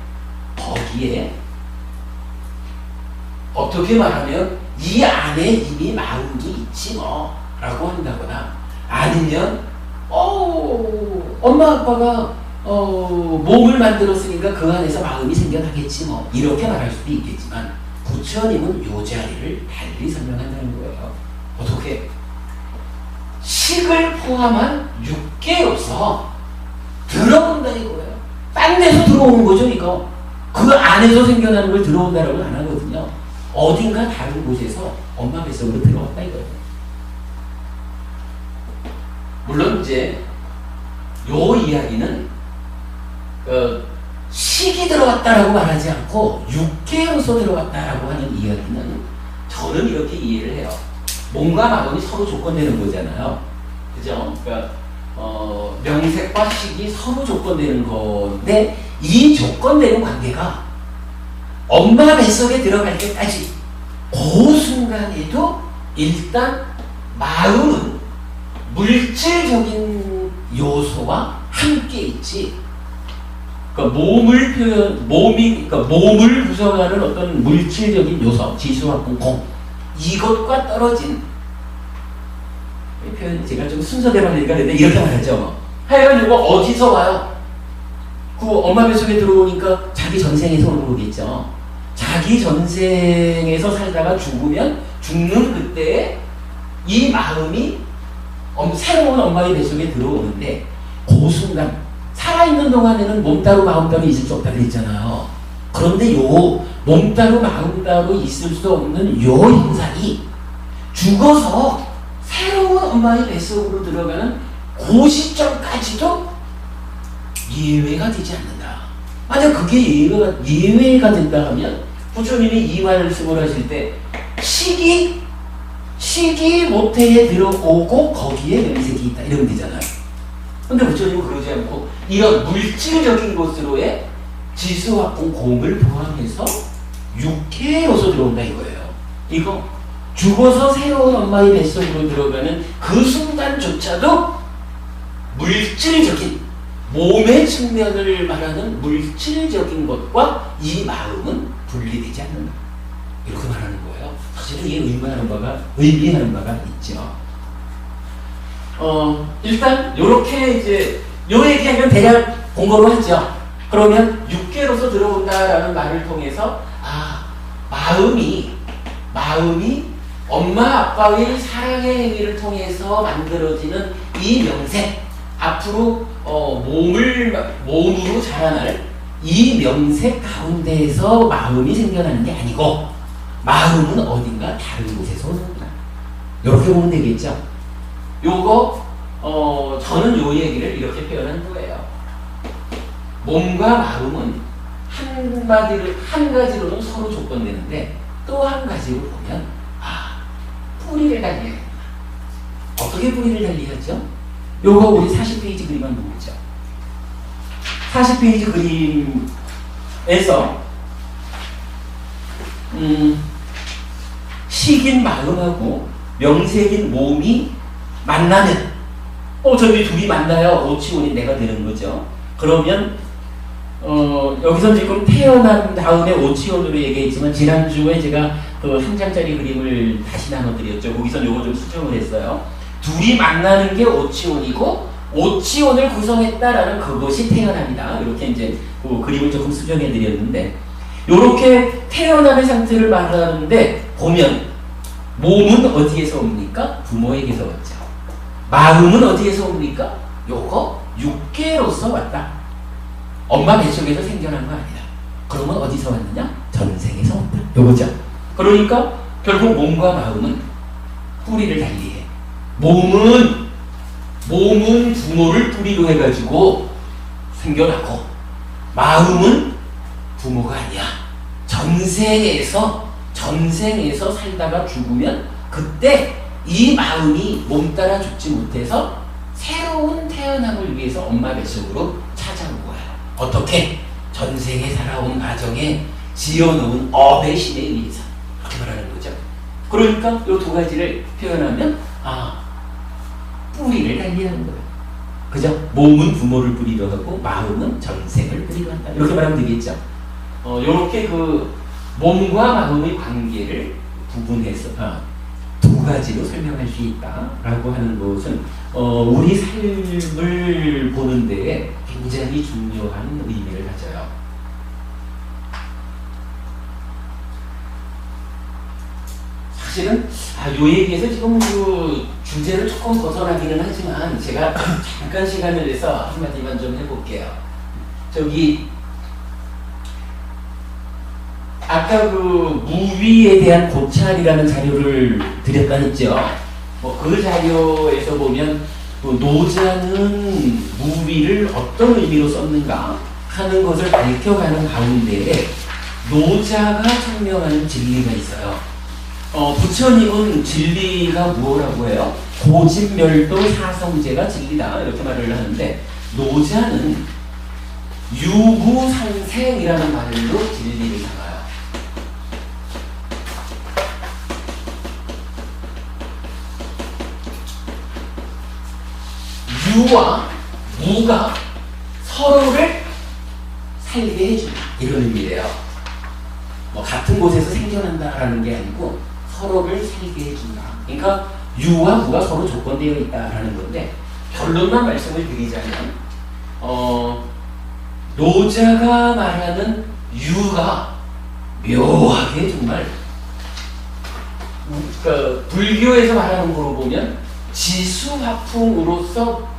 어떻게 말하면 이 안에 이미 마음이 있지 뭐 라고 한다거나, 아니면 엄마 아빠가 몸을 만들었으니까 그 안에서 마음이 생겨나겠지 뭐 이렇게 말할 수도 있겠지만, 부처님은 요 자리를 달리 설명한다는 거예요. 어떻게? 식을 포함한 6개로서 들어온다 이거예요. 딴 데서 들어오는 거죠 이거. 그 안에서 생겨나는 걸 들어온다라고 안 하거든요. 어딘가 다른 곳에서 엄마 뱃속으로 들어왔다 이거예요. 물론 이제 요 이야기는 식이 들어갔다라고 말하지 않고 6개로서 들어갔다라고 하는 이야기는 저는 이렇게 이해를 해요. 몸과 마음이 서로 조건되는 거잖아요. 그죠? 그러니까 명색과 식이 서로 조건되는 건데, 이 조건되는 관계가 엄마 뱃속에 들어갈 때까지 그 순간에도 일단 마음은 물질적인 요소와 함께 있지. 그러니까 몸을 구성하는 어떤 물질적인 요소, 지수와 공, 이것과 떨어진, 이 표현이 제가 좀 순서대로 하니까 이렇게 말하죠. 하여간 이거 어디서 와요? 그 엄마 뱃속에 들어오니까 자기 전생에서 오는 거겠죠. 자기 전생에서 살다가 죽으면 죽는 그때에 이 마음이 새로운 엄마의 뱃속에 들어오는데, 그 순간 살아있는 동안에는 몸 따로 마음 따로 있을 수 없다고 했잖아요. 그런데 요 몸 따로 마음 따로 있을 수 없는 요 현상이 죽어서 새로운 엄마의 뱃속으로 들어가는 그 시점까지도 예외가 되지 않는다. 만약 그게 예외가 된다 하면 부처님이 이 말씀을 하실 때 식이 모태에 들어오고 거기에 명색이 있다 이러면 되잖아요. 근데 부처님은 그러지 않고 이런 물질적인 것으로의 지수화풍 공을 포함해서 육회로서 들어온다 이거예요. 이거 죽어서 새로운 엄마의 뱃속으로 들어가는 그 순간조차도 물질적인 몸의 측면을 말하는 물질적인 것과 이 마음은 분리되지 않는다. 이렇게 말하는 거예요. 사실은 이게 의미하는 바가 있죠. 일단 요렇게 이제 요 얘기하면 대략 공고로 하죠. 그러면 육계로서 들어온다라는 말을 통해서 마음이 엄마 아빠의 사랑의 행위를 통해서 만들어지는 이 명색, 앞으로 몸으로 자라날 이 명색 가운데에서 마음이 생겨나는 게 아니고 마음은 어딘가 다른 곳에서 오는구나. 이렇게 보면 되겠죠. 요거 저는 요 얘기를 이렇게 표현한 거예요. 몸과 마음은 한 가지로는 서로 조건되는데 또 한 가지로 보면 뿌리를 달리해야 된다. 어떻게 뿌리를 달리하죠? 요거 우리 40페이지 그림 한번 보죠. 40페이지 그림에서 식인 마음하고 명색인 몸이 만나면 저기 둘이 만나요. 오치원이 내가 되는 거죠. 그러면 여기서 지금 태어난 다음에 오치원으로 얘기했지만 지난주에 제가 그 한 장짜리 그림을 다시 나눠드렸죠. 거기서 요거 좀 수정을 했어요. 둘이 만나는 게 오치원이고 오치원을 구성했다라는 그것이 태어납니다. 이렇게 이제 그 그림을 조금 수정해드렸는데 요렇게 태어나는 상태를 말하는데 보면 몸은 어디에서 옵니까? 부모에게서 왔죠. 마음은 어디에서 옵니까? 요거 육계로서 왔다. 엄마 뱃속에서 생겨난 거 아니다. 그러면 어디서 왔느냐? 전생에서 왔다. 요거죠. 그러니까 결국 몸과 마음은 뿌리를 달리해. 몸은 부모를 뿌리로 해가지고 생겨나고 마음은 부모가 아니야. 전생에서 살다가 죽으면 그때 이 마음이 몸 따라 죽지 못해서 새로운 태어남을 위해서 엄마 뱃속으로 찾아온 거야. 어떻게? 전생에 살아온 가정에 지어놓은 업의 신에 의해서 그렇게 말하는 거죠. 그러니까 이 두 가지를 표현하면 뿌리를 달리하는 거예요. 그죠? 몸은 부모를 뿌리로 하고 마음은 전생을 뿌리로 한다. 이렇게 말하면 되겠죠. 요렇게 그 몸과 마음의 관계를 구분해서 두 가지로 설명할 수 있다라고 하는 것은 우리 삶을 보는 데에 굉장히 중요한 의미를 가져요. 사실은 요 얘기에서 지금 그 주제를 조금 벗어나기는 하지만 제가 잠깐 시간을 내서 한마디만 좀 해볼게요. 저기 아까 그 무위에 대한 고찰이라는 자료를 드렸다 했죠. 그 자료에서 보면 노자는 무위를 어떤 의미로 썼는가 하는 것을 밝혀가는 가운데에 노자가 설명하는 진리가 있어요. 부처님은 진리가 뭐라고 해요? 고진멸도 사성제가 진리다 이렇게 말을 하는데 노자는 유구상생이라는 말로 진리를 담아요. 유와 무가 서로를 살게 해준다 이런 의미래요. 같은 곳에서 생겨난다라는 게 아니고 서로를 살게 해준다. 그러니까 유와 무가 서로 조건되어 있다라는 건데 결론만 말씀을 드리자면 노자가 말하는 유가 묘하게 정말 불교에서 말하는 거로 보면 지수화풍으로서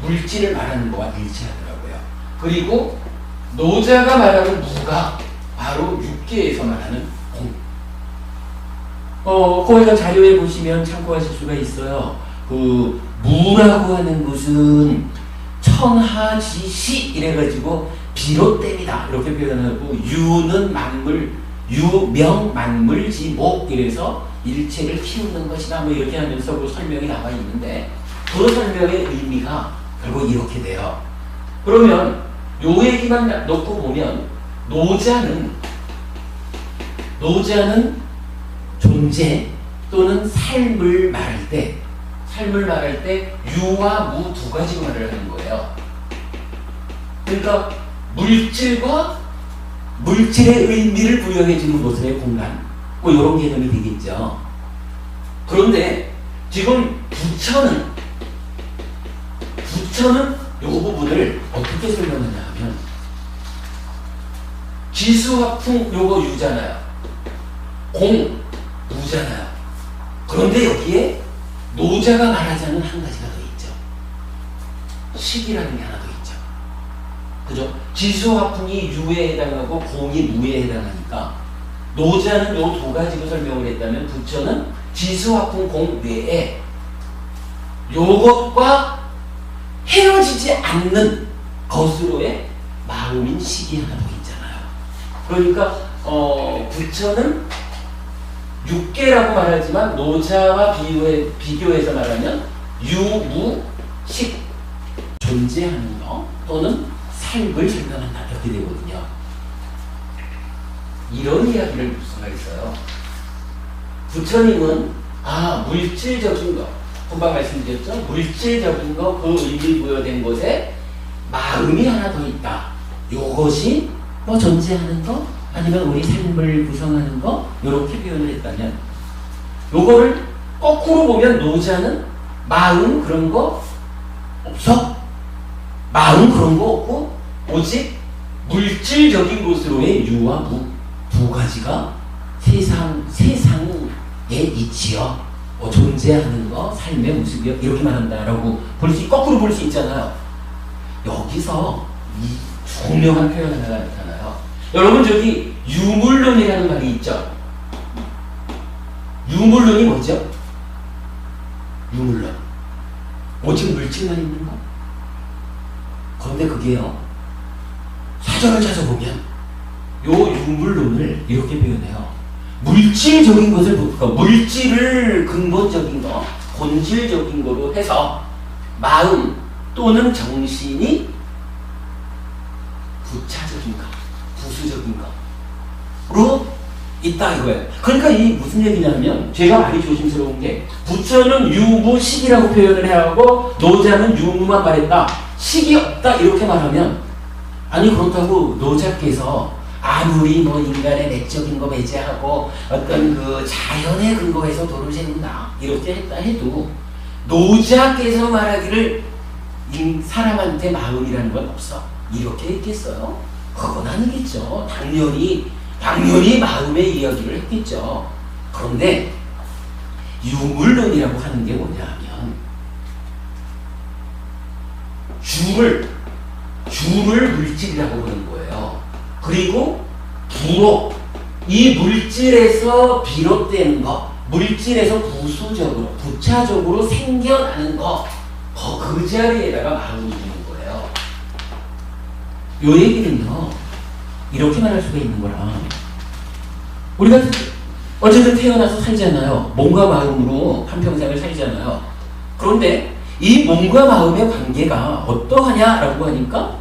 물질을 말하는 거와 일치하더라고요. 그리고 노자가 말하는 무가 바로 육계에서 말하는 공. 거기가 자료에 보시면 참고하실 수가 있어요. 그 무라고 하는 것은 천하지시 이래가지고 비롯됩니다. 이렇게 표현하고 유는 만물, 유명 만물지목 이래서 일체를 키우는 것이다. 뭐 이렇게 하면서 그 설명이 나와 있는데 그 설명의 의미가 결국 이렇게 돼요. 그러면 요 얘기만 놓고 보면 노자는 존재 또는 삶을 말할 때 유와 무 두 가지로 말을 하는 거예요. 그러니까 물질의 의미를 부여해주는 모습의 공간, 뭐 이런 개념이 되겠죠. 그런데 지금 부처는 이 부분을 어떻게 설명하냐 하면 지수화풍 요거 유잖아요. 공 무잖아요. 그런데 여기에 노자가 말하자는 한 가지가 더 있죠. 식이라는 게 하나 더 있죠. 그죠? 지수화풍이 유에 해당하고 공이 무에 해당하니까 노자는 요 두 가지로 설명을 했다면 부처는 지수화풍 공 외에 요것과 헤어지지 않는 것으로의 마음인 식이 하나 더 있잖아요. 그러니까 부처는 육계라고 말하지만 노자와 비교해서 말하면 유, 무, 식 존재하는 것 또는 삶을 설명한다 이렇게 되거든요. 이런 이야기를 볼 수가 있어요. 부처님은 물질적인 것, 금방 말씀드렸죠. 물질적인 것, 그 의미 부여된 곳에 마음이 하나 더 있다. 요것이 뭐 존재하는 것 아니면 우리 삶을 구성하는 거 이렇게 표현을 했다면 요거를 거꾸로 보면 노자는 마음 그런 거 없어. 마음 그런 거 없고 오직 물질적인 것으로의 유와 무 두 가지가 세상에 있지요. 존재하는 거, 삶의 모습이요. 이렇게만 한다라고 거꾸로 볼 수 있잖아요. 여기서 이 중요한 표현 하나가 나타나요. 여러분 저기 유물론이라는 말이 있죠. 유물론이 뭐죠? 유물론. 오직 물질만 있는 거. 그런데 그게요. 사전을 찾아보면 요 유물론을 이렇게 표현해요. 물질적인 것을 물질을 근본적인 거, 본질적인 거로 해서 마음 또는 정신이 부차적인 거, 부수적인 거로 있다 이거예요. 그러니까 이 무슨 얘기냐면 제가 말이 조심스러운 게 부처는 유무식이라고 표현을 하고 노자는 유무만 말했다. 식이 없다 이렇게 말하면 아니 그렇다고 노자께서 아무리 뭐 인간의 내적인 거 배제하고 어떤 그 자연의 근거에서 도를 세운다 이렇게 했다 해도 노자께서 말하기를 사람한테 마음이라는 건 없어 이렇게 했겠어요? 그건 아니겠죠. 당연히 마음의 이야기를 했겠죠. 그런데 유물론이라고 하는 게 뭐냐 하면 주를 물질이라고 보는 거예요. 그리고 부로 이 물질에서 비롯되는 것, 물질에서 부차적으로 생겨나는 것, 그 자리에다가 마음이 있는 거예요. 요 얘기는요, 이렇게만 할 수가 있는 거라. 우리가 어쨌든 태어나서 살잖아요. 몸과 마음으로 한평생을 살잖아요. 그런데 이 몸과 마음의 관계가 어떠하냐라고 하니까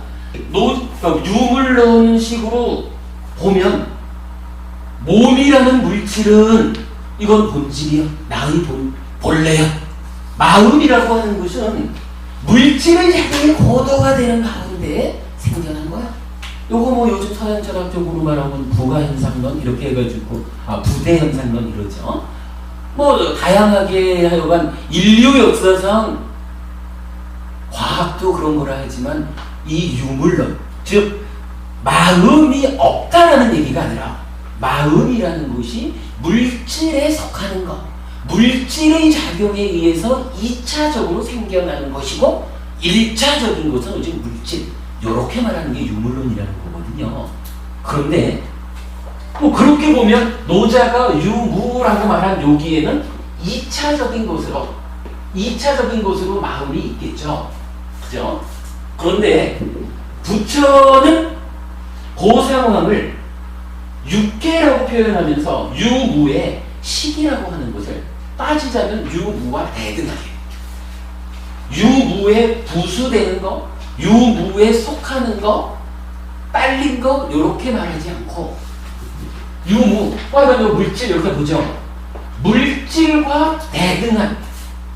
유물론식으로 보면 몸이라는 물질은 이건 본질이야. 나의 본래야. 마음이라고 하는 것은 물질을 향해 고도화되는 가운데 생겨난 거야. 요거 뭐 요즘 서양 철학적으로 말하면 부가현상론 이렇게 해가지고 부대현상론 이러죠. 뭐 다양하게 하여간 인류 역사상 과학도 그런 거라 하지만 이 유물론, 즉 마음이 없다라는 얘기가 아니라 마음이라는 것이 물질에 속하는 것, 물질의 작용에 의해서 2차적으로 생겨나는 것이고 1차적인 것은 오직 물질, 이렇게 말하는 게 유물론이라는 거거든요. 그런데 뭐 그렇게 보면 노자가 유무라고 말한 여기에는 2차적인 것으로 마음이 있겠죠. 그죠? 그런데 부처는 그 상황을 육계라고 표현하면서 유무의 식이라고 하는 것을 따지자면 유무와 대등하게, 유무에 부수되는 거, 유무에 속하는 거, 딸린 거 이렇게 말하지 않고 유무, 물질 이렇게 보죠. 물질과 대등한,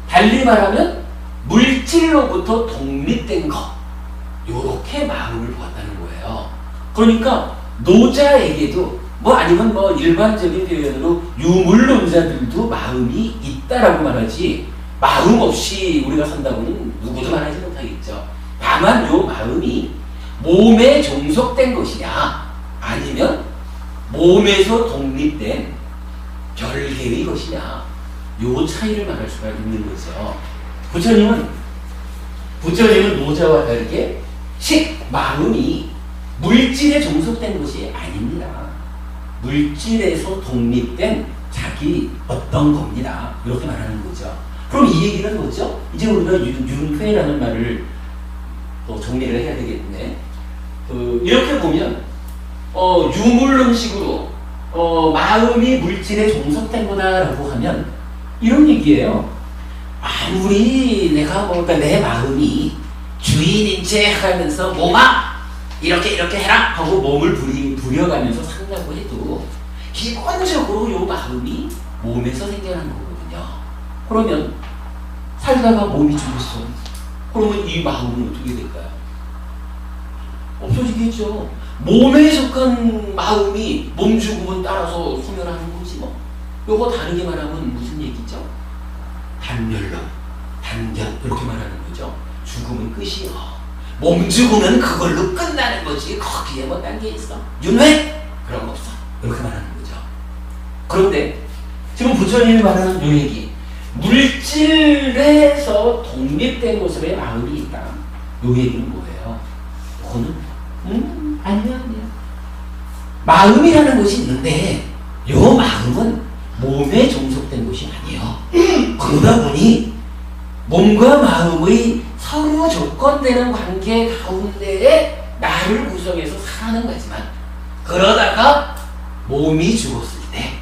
달리 말하면 물질로부터 독립된 것, 이렇게 마음을 보았다는 거예요. 그러니까 노자에게도 아니면 일반적인 표현으로 유물론자들도 마음이 있다라고 말하지, 마음 없이 우리가 산다고는 누구도 말하지 못하겠죠. 다만 요 마음이 몸에 종속된 것이냐 아니면 몸에서 독립된 별개의 것이냐, 요 차이를 말할 수가 있는 거죠. 부처님은 노자와 다르게 마음이 물질에 종속된 것이 아닙니다. 물질에서 독립된 자기 어떤 겁니다. 이렇게 말하는 거죠. 그럼 이 얘기는 뭐죠? 이제 우리가 윤회라는 말을 또 정리를 해야 되겠네. 이렇게 보면 유물론식으로 마음이 물질에 종속된 거다라고 하면 이런 얘기예요. 아무리 내가 그러니까 내 마음이 주인인 체 하면서 몸아 이렇게 해라 하고 몸을 부려가면서 산다고 해도 기본적으로 요 마음이 몸에서 생겨난 거거든요. 그러면 살다가 몸이 죽었어. 그러면 이 마음은 어떻게 될까요? 없어지겠죠. 몸에 속한 마음이 몸 죽으면 따라서 소멸하는 거지 뭐. 요거 다르게 말하면 무슨 얘기죠? 단멸론, 단견 이렇게 말하는 거죠. 죽으면 끝이요. 몸 죽으면 그걸로 끝나는 거지. 거기에 딴 게 있어? 윤회? 그런 거 없어. 이렇게 말하는 거죠. 그런데 지금 부처님이 말하는 요 얘기, 물질에서 독립된 것으로의 마음이 있다. 요 얘기는 뭐예요? 그거는 아니야. 마음이라는 것이 있는데 요 마음은 몸에 종속된 것이 아니에요. 그러다 보니 몸과 마음의 서로 조건되는 관계 가운데에 나를 구성해서 사는 거지만, 그러다가 몸이 죽었을 때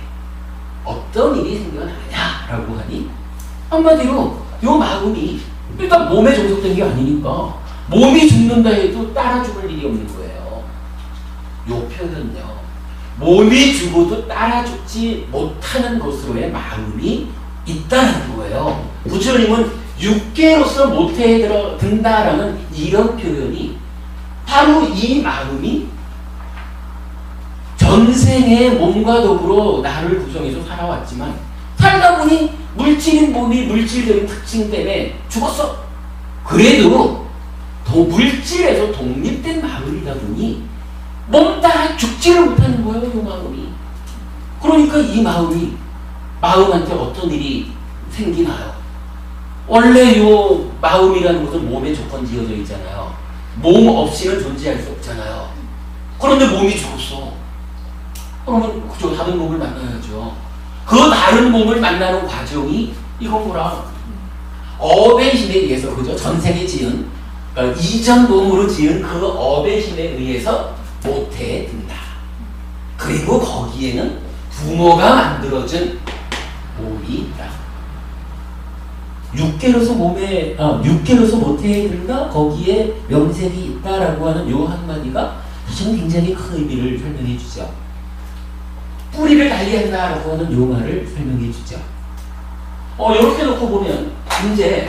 어떤 일이 생겨나느냐라고 하니, 한마디로 요 마음이 일단 몸에 종속된 게 아니니까 몸이 죽는다 해도 따라 죽을 일이 없는 거예요. 요 표현은요, 몸이 죽어도 따라 죽지 못하는 것으로의 마음이 있다는 거예요. 부처님은 육계로서 모태에 든다라는 이런 표현이 바로 이 마음이 전생의 몸과 더불어 나를 구성해서 살아왔지만 살다 보니 물질인 몸이 물질적인 특징 때문에 죽었어. 그래도 더 물질에서 독립된 마음이다 보니 몸 따라 죽지를 못하는 거예요, 이 마음이. 그러니까 이 마음한테 어떤 일이 생기나요? 원래 요 마음이라는 것은 몸에 조건 지어져 있잖아요. 몸 없이는 존재할 수 없잖아요. 그런데 몸이 죽었어. 그러면 그저 다른 몸을 만나야죠. 그 다른 몸을 만나는 과정이 이건 뭐라? 업의 힘에 의해서, 그죠? 전생에 지은, 그러니까 이전 몸으로 지은 그 업의 힘에 의해서 모태에 든다. 그리고 거기에는 부모가 만들어준 몸이 있다. 육계로서 모태에 든다, 거기에 명색이 있다라고 하는 요 한마디가 사실은 굉장히 큰 의미를 설명해 주죠. 뿌리를 달리한다라고 하는 요 말을 설명해 주죠. 이렇게 놓고 보면 이제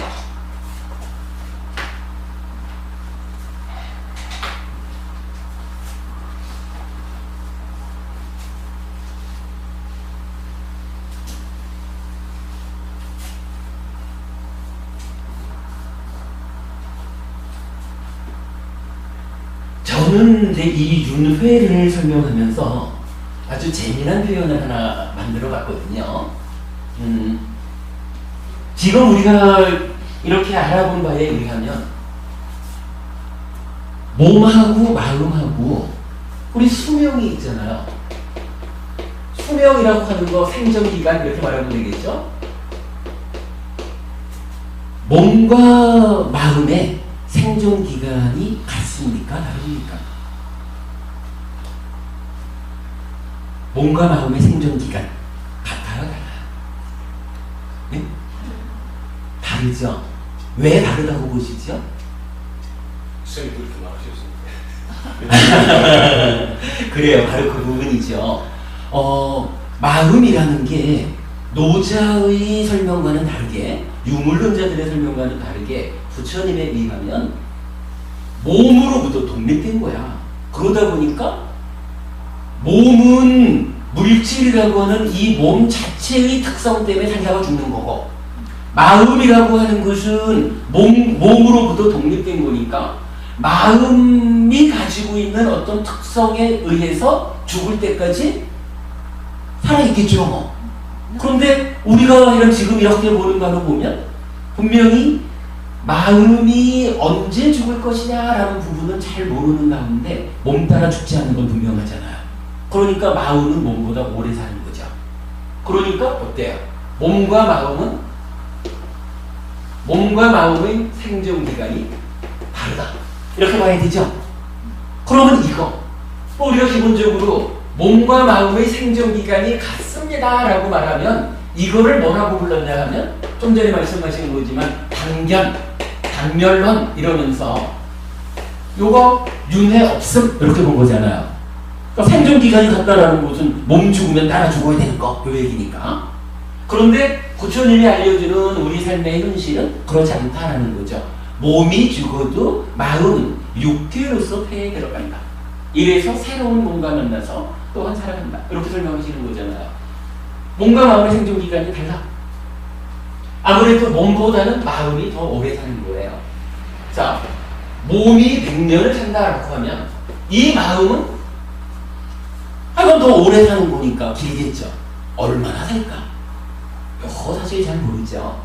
저는 이제 이 윤회를 설명하면서 아주 재미난 표현을 하나 만들어 봤거든요. 지금 우리가 이렇게 알아본 바에 의하면 몸하고 마음하고 우리 수명이 있잖아요. 수명이라고 하는 거 생전기간 이렇게 말하면 되겠죠? 몸과 마음에 생존 기간이 같습니까? 다릅니까? 몸과 마음의 생존 기간 같아요? 달라요? 네? 다르죠? 왜 다르다고 보시죠? 선생님 그렇게 말하셨습니다. 그래요. 바로 그 부분이죠. 마음이라는 게 노자의 설명과는 다르게, 유물론자들의 설명과는 다르게 부처님에 의하면 몸으로부터 독립된 거야. 그러다 보니까 몸은 물질이라고 하는 이 몸 자체의 특성 때문에 살다가 죽는 거고, 마음이라고 하는 것은 몸으로부터 독립된 거니까 마음이 가지고 있는 어떤 특성에 의해서 죽을 때까지 살아있겠죠. 그런데 우리가 지금 이렇게 보는 바로 보면 분명히 마음이 언제 죽을 것이냐라는 부분은 잘 모르는 가운데 몸 따라 죽지 않는 건 분명하잖아요. 그러니까 마음은 몸보다 오래 사는 거죠. 그러니까 어때요? 몸과 마음의 생존 기간이 다르다. 이렇게 봐야 되죠. 그러면 우리가 기본적으로 몸과 마음의 생존 기간이 같습니다 라고 말하면 이거를 뭐라고 불렀냐 하면 좀 전에 말씀하신 거지만 당멸론 이러면서 요거 윤회 없음 이렇게 본 거잖아요. 그러니까 생존 기간이 같다라는 것은 몸 죽으면 따라 죽어야 되는 거 요 얘기니까. 그런데 부처님이 알려주는 우리 삶의 현실은 그렇지 않다라는 거죠. 몸이 죽어도 마음은 육계로서 폐에 들어간다. 이래서 새로운 몸과 만나서 또한 살아간다. 이렇게 설명하시는 거잖아요. 몸과 마음의 생존 기간이 달라. 아무래도 몸보다는 마음이 더 오래 사는 거예요. 자, 몸이 100년을 산다라고 하면 이 마음은 하여간 더 오래 사는 거니까 길겠죠. 얼마나 살까? 이거 사실 잘 모르죠.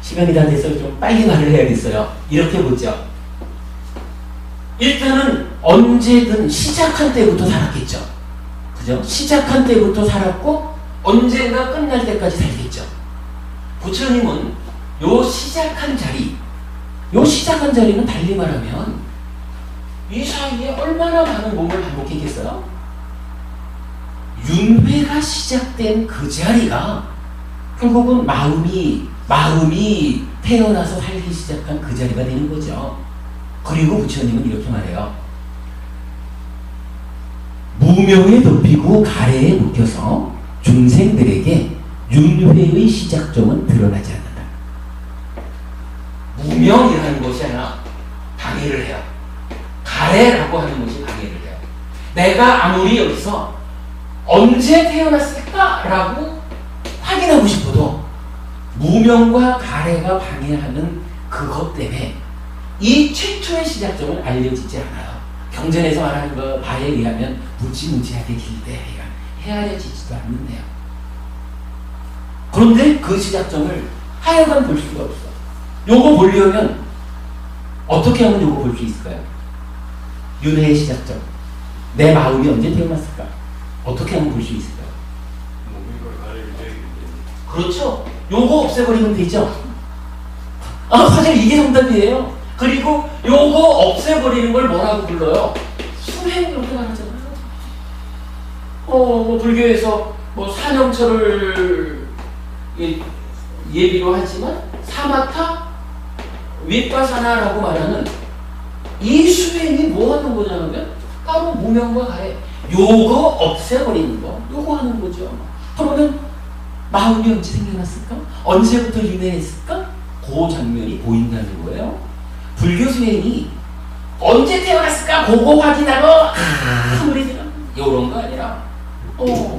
시간이 다 돼서 좀 빨리 말을 해야겠어요. 이렇게 보죠. 일단은 언제든 시작한 때부터 살았겠죠. 그죠? 시작한 때부터 살았고 언젠가 끝날 때까지 살겠죠. 부처님은 요 시작한 자리는 달리 말하면 이 사이에 얼마나 많은 몸을 반복했겠어요? 윤회가 시작된 그 자리가 결국은 마음이 태어나서 살기 시작한 그 자리가 되는 거죠. 그리고 부처님은 이렇게 말해요. 무명에 덮이고 가래에 묵혀서 중생들에게 윤회의 시작점은 드러나지 않는다. 무명이라는 것이 하나 방해를 해요. 가래라고 하는 것이 방해를 해요. 내가 아무리 여기서 언제 태어났을까라고 확인하고 싶어도 무명과 가래가 방해하는 그것 때문에 이 최초의 시작점은 알려지지 않아요. 경전에서 말하는 거 바에 의하면 무지무지하게 길대 헤아려지지도 않는데요. 그런데 그 시작점을 하여간 볼 수가 없어. 요거 보려면 어떻게 하면 요거 볼 수 있을까요? 윤회의 시작점. 내 마음이 언제 태어났을까? 어떻게 하면 볼 수 있을까요? 그렇죠. 요거 없애버리면 되죠. 사실 이게 정답이에요. 그리고 요거 없애버리는 걸 뭐라고 불러요? 수행 이렇게 말하잖아요. 불교에서 사념처를 예비로 하지만 사마타 윗바사나라고 말하는 이 수행이 뭐 하는 거냐면 따로 무명과 가래 요거 없애버리는 거 요거 하는 거죠. 그러면 마음이 언제 생겨났을까? 언제부터 윤회했을까? 그 장면이 보인다는 거예요. 불교 수행이 언제 태어났을까? 그거 확인하러 아무리 이런 거 아니라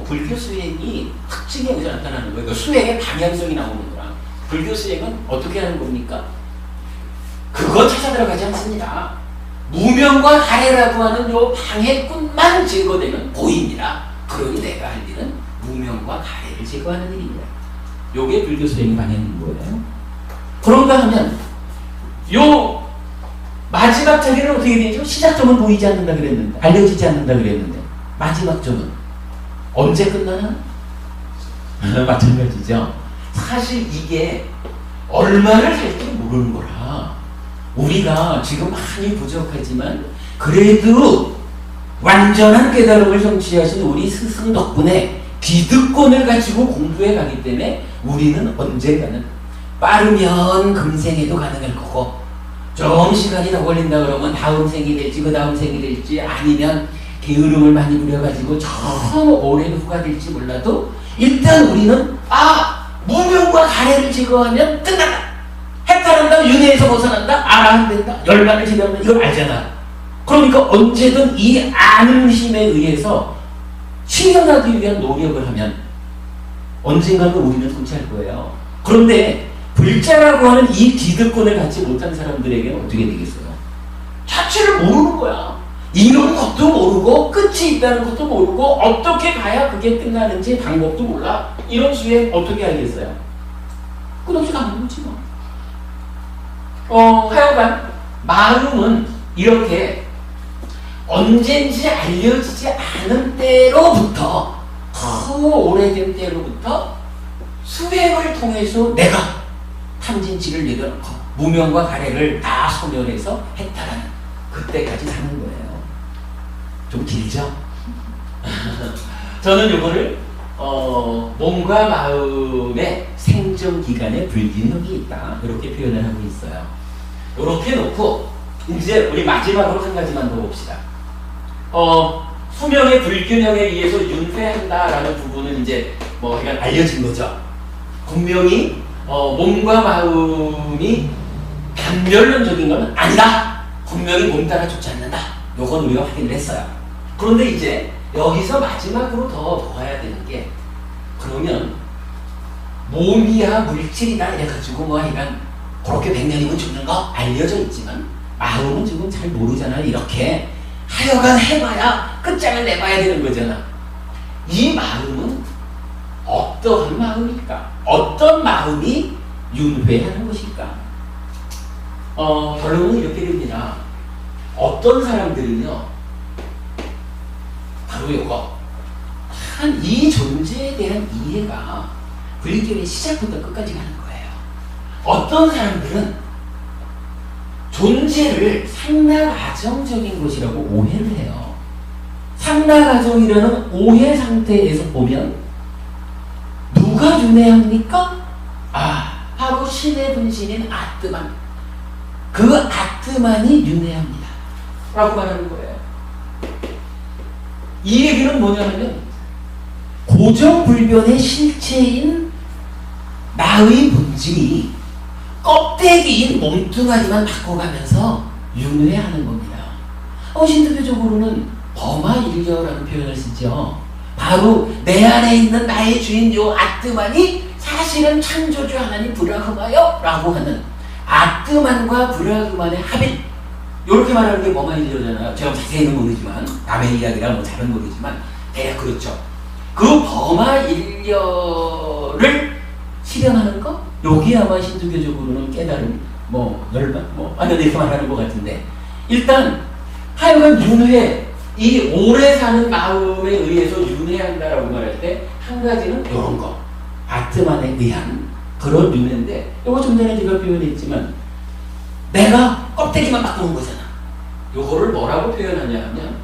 불교 수행이 특징이 여기서 나타나는 거예요. 수행의 방향성이 나오는 거라. 불교 수행은 어떻게 하는 겁니까? 그거 찾아 들어가지 않습니다. 무명과 가래라고 하는 요 방해꾼만 제거되면 보입니다. 그러니 내가 할 일은 무명과 가래를 제거하는 일입니다. 요게 불교 수행의 방향인 거예요. 그런가 하면 요 마지막 자리는 어떻게 되죠? 시작점은 보이지 않는다 그랬는데, 알려지지 않는다 그랬는데 마지막 점은 언제 끝나나? 마찬가지죠. 사실 이게 얼마를 살지 모르는 거라 우리가 지금 많이 부족하지만 그래도 완전한 깨달음을 성취하신 우리 스승 덕분에 기득권을 가지고 공부해 가기 때문에 우리는 언젠가는 빠르면 금생에도 가능할 거고 좀 시간이 더 걸린다 그러면 다음 생이 될지 그 다음 생이 될지 아니면 게으름을 많이 부려가지고 저 오랜 후가 될지 몰라도 일단 우리는 무명과 가래를 제거하면 끝난다. 해탈한다. 윤회에서 벗어난다. 아라한된다. 열반을 제거한다. 이걸 알잖아. 그러니까 언제든 이 아는 힘에 의해서 실현하기 위한 노력을 하면 언젠가는 우리는 성취할 거예요. 그런데 불자라고 하는 이 기득권을 갖지 못한 사람들에게는 어떻게 되겠어요? 자체를 모르는 거야. 이런 것도 모르고 끝이 있다는 것도 모르고 어떻게 가야 그게 끝나는지 방법도 몰라. 이런 시에 어떻게 알겠어요? 끝없이 가는 거지 뭐. 하여간 마음은 이렇게 언젠지 알려지지 않은 때로부터 그 오래된 때로부터 수행을 통해서 내가 탐진치를 내려놓고 무명과 가래를 다 소멸해서 해탈하는 그때까지 사는 거예요. 좀 길죠? 저는 이거를 몸과 마음의 생존기간에 불균형이 있다 이렇게 표현을 하고 있어요. 이렇게 놓고 이제 우리 마지막으로 한 가지만 더 봅시다. 수명의 불균형에 의해서 윤회한다라는 부분은 이제 약간 알려진 거죠. 분명히 몸과 마음이 단멸론적인 건 아니다. 분명히 몸 따라 죽지 않는다. 요건 우리가 확인을 했어요. 그런데 이제 여기서 마지막으로 더 봐야 되는 게 그러면 몸이야 물질이다 이래가지고 약간 그렇게 100년이면 죽는 거 알려져 있지만 마음은 지금 잘 모르잖아요. 이렇게 하여간 해봐야 끝장을 내봐야 되는 거잖아. 이 마음은 어떠한 마음일까? 어떤 마음이 윤회하는 것일까? 결론은 이렇게 됩니다. 어떤 사람들은요, 바로 이거 한 이 존재에 대한 이해가 불교의 시작부터 끝까지 가는 거예요. 어떤 사람들은 존재를 상나가정적인 것이라고 오해를 해요. 상나가정이라는 오해 상태에서 보면 누가 윤회합니까? 바로 신의 분신인 아트만. 그 아트만이 윤회합니다. 라고 말하는 거예요. 이 얘기는 뭐냐면 고정불변의 실체인 나의 본질이 껍데기인 몸뚱아리만 바꿔가면서 윤회하는 겁니다. 신도교적으로는 범아일려라는 표현을 쓰죠. 바로 내 안에 있는 나의 주인 요 아트만이 사실은 창조주 하나님 브라흐마요 라고 하는 아트만과 브라흐만의 합일, 이렇게 말하는 게 범아일려잖아요. 제가 자세히는 모르지만 남의 이야기라 잘은 모르지만 대략 그렇죠. 그 범아일려를 실현하는 거? 여기 아마 힌두교적으로는 깨달음, 열반, 이렇게 말하는 것 같은데, 일단 하여간 윤회, 이 오래 사는 마음에 의해서 윤회한다라고 말할 때 한 가지는 이런 거, 아트만에 의한 그런 윤회인데, 이거 좀 전에 제가 표현했지만 내가 껍데기만 바꾸는 거잖아. 요거를 뭐라고 표현하냐 하면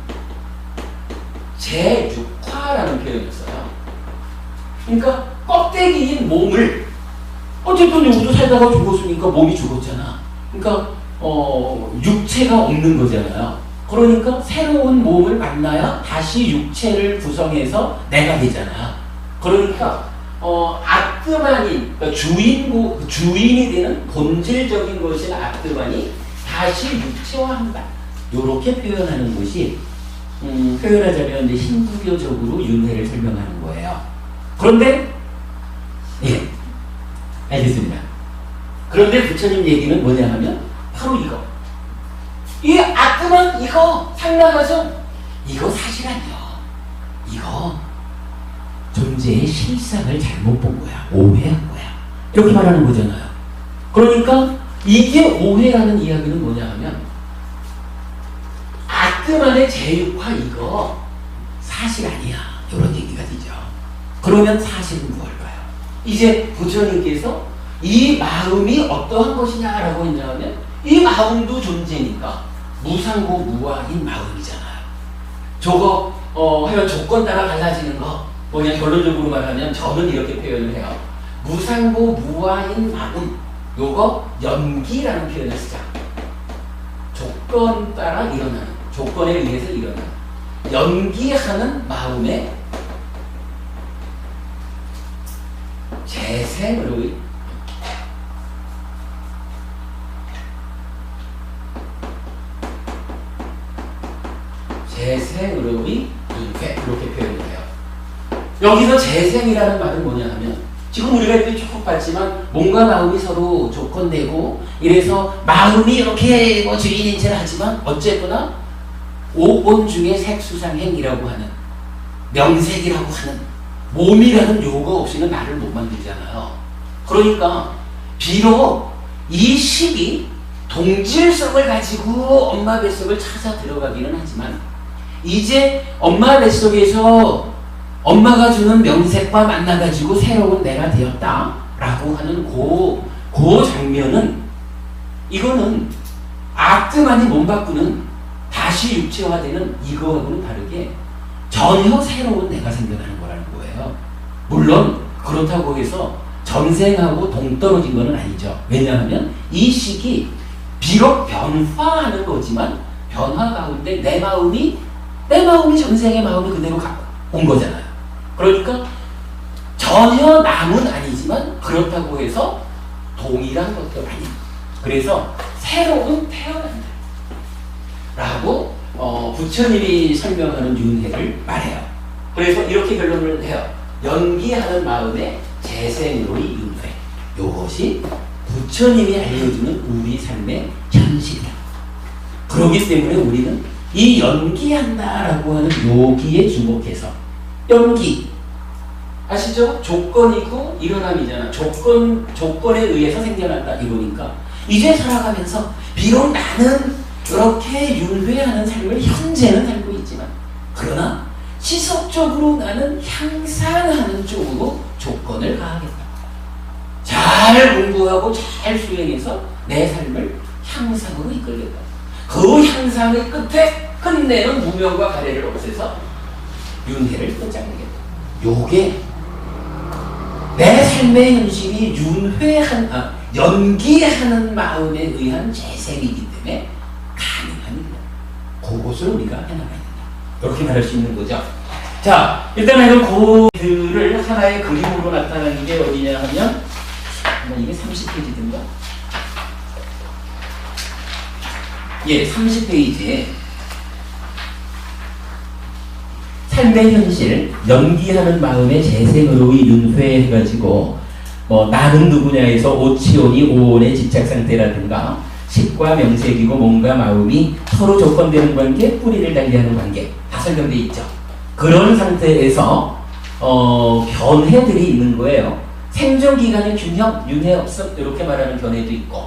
제6화라는 표현을 써요. 그러니까 껍데기인 몸을 어쨌든 여기도 살다가 죽었으니까 몸이 죽었잖아. 그러니까 육체가 없는 거잖아요. 그러니까 새로운 몸을 만나야 다시 육체를 구성해서 내가 되잖아. 그러니까 아트만인, 그러니까 주인이 되는 본질적인 것인 아트만이 다시 육체화한다. 이렇게 표현하는 것이 표현하자면 이제 힌두교적으로 윤회를 설명하는 거예요. 그런데 알겠습니다. 그런데 부처님 얘기는 뭐냐 하면 바로 이거. 이 아트만 이거 상남아서 이거 사실 아니야. 이거 존재의 실상을 잘못 본 거야. 오해한 거야. 이렇게 말하는 거잖아요. 그러니까 이게 오해라는 이야기는 뭐냐 하면 아트만의 제6화 이거 사실 아니야. 이런 얘기가 되죠. 그러면 사실은 무엇일까요? 이제 부처님께서 이 마음이 어떠한 것이냐라고 했냐면 이 마음도 존재니까 무상고 무아인 마음이잖아요. 저거 하여간 조건 따라 달라지는 거 그냥 결론적으로 말하면 저는 이렇게 표현을 해요. 무상고 무아인 마음, 요거 연기라는 표현을 쓰자. 조건 따라 일어나는, 조건에 의해서 일어나는 연기하는 마음의 재생으로의 윤회, 이렇게 표현을 해요. 여기서 재생이라는 말은 뭐냐 하면 지금 우리가 이렇게 쭉 봤지만 몸과 마음이 서로 조건되고 이래서 마음이 이렇게 뭐 주인인 채를 하지만 어쨌거나 오온 중에 색수상행이라고 하는 명색이라고 하는 몸이라는 요거 없이는 나를 못 만들잖아요. 그러니까 비록 이 식이 동질성을 가지고 엄마 뱃속을 찾아 들어가기는 하지만 이제 엄마 뱃속에서 엄마가 주는 명색과 만나가지고 새로운 내가 되었다라고 하는 그 장면은 이거는 악드만이 몸 바꾸는 다시 육체화되는 이거하고는 다르게 전혀 새로운 내가 생겨나는 거라는 거예요. 물론 그렇다고 해서 전생하고 동떨어진 건 아니죠. 왜냐하면 이 식이 비록 변화하는 거지만 변화 가운데 내 마음이 전생의 마음이 그대로 온 거잖아요. 그러니까 전혀 남은 아니지만 그렇다고 해서 동일한 것도 아닌. 그래서 새로운 태어난다 라고 부처님이 설명하는 윤회를 말해요. 그래서 이렇게 결론을 해요. 연기하는 마음의 재생으로의 윤회. 이것이 부처님이 알려주는 우리 삶의 현실이다. 그렇기 때문에 우리는 이 연기한다라고 하는 여기에 주목해서 연기 아시죠? 조건이고 일어남이잖아. 조건에 의해서 생겨났다 이거니까 이제 살아가면서 비록 나는 그렇게 윤회하는 삶을 현재는 살고 있지만 그러나 지속적으로 나는 향상하는 쪽으로 조건을 가하겠다. 잘 공부하고 잘 수행해서 내 삶을 향상으로 이끌겠다. 그 향상의 끝에 끝내는 무명과 가래를 없애서 윤회를 끝장내겠다. 요게 내 삶의 현실이 연기하는 마음에 의한 재생이기 때문에 가능한 일이다. 그것을 우리가 해나가야 된다. 이렇게 말할 수 있는 거죠. 자, 일단은 그들을 하나의 그림으로 나타나는 게 어디냐 하면 이게 30페이지인가? 예, 30페이지에 삶의 현실, 연기하는 마음의 재생으로의 윤회 해가지고 나는 누구냐에서 오치오니 오온의 집착상태라든가 식과 명색이고 몸과 마음이 서로 조건되는 관계, 뿌리를 달리하는 관계 다 설명되어 있죠. 그런 상태에서 견해들이 있는 거예요. 생존기간의 균형, 윤회 없음 이렇게 말하는 견해도 있고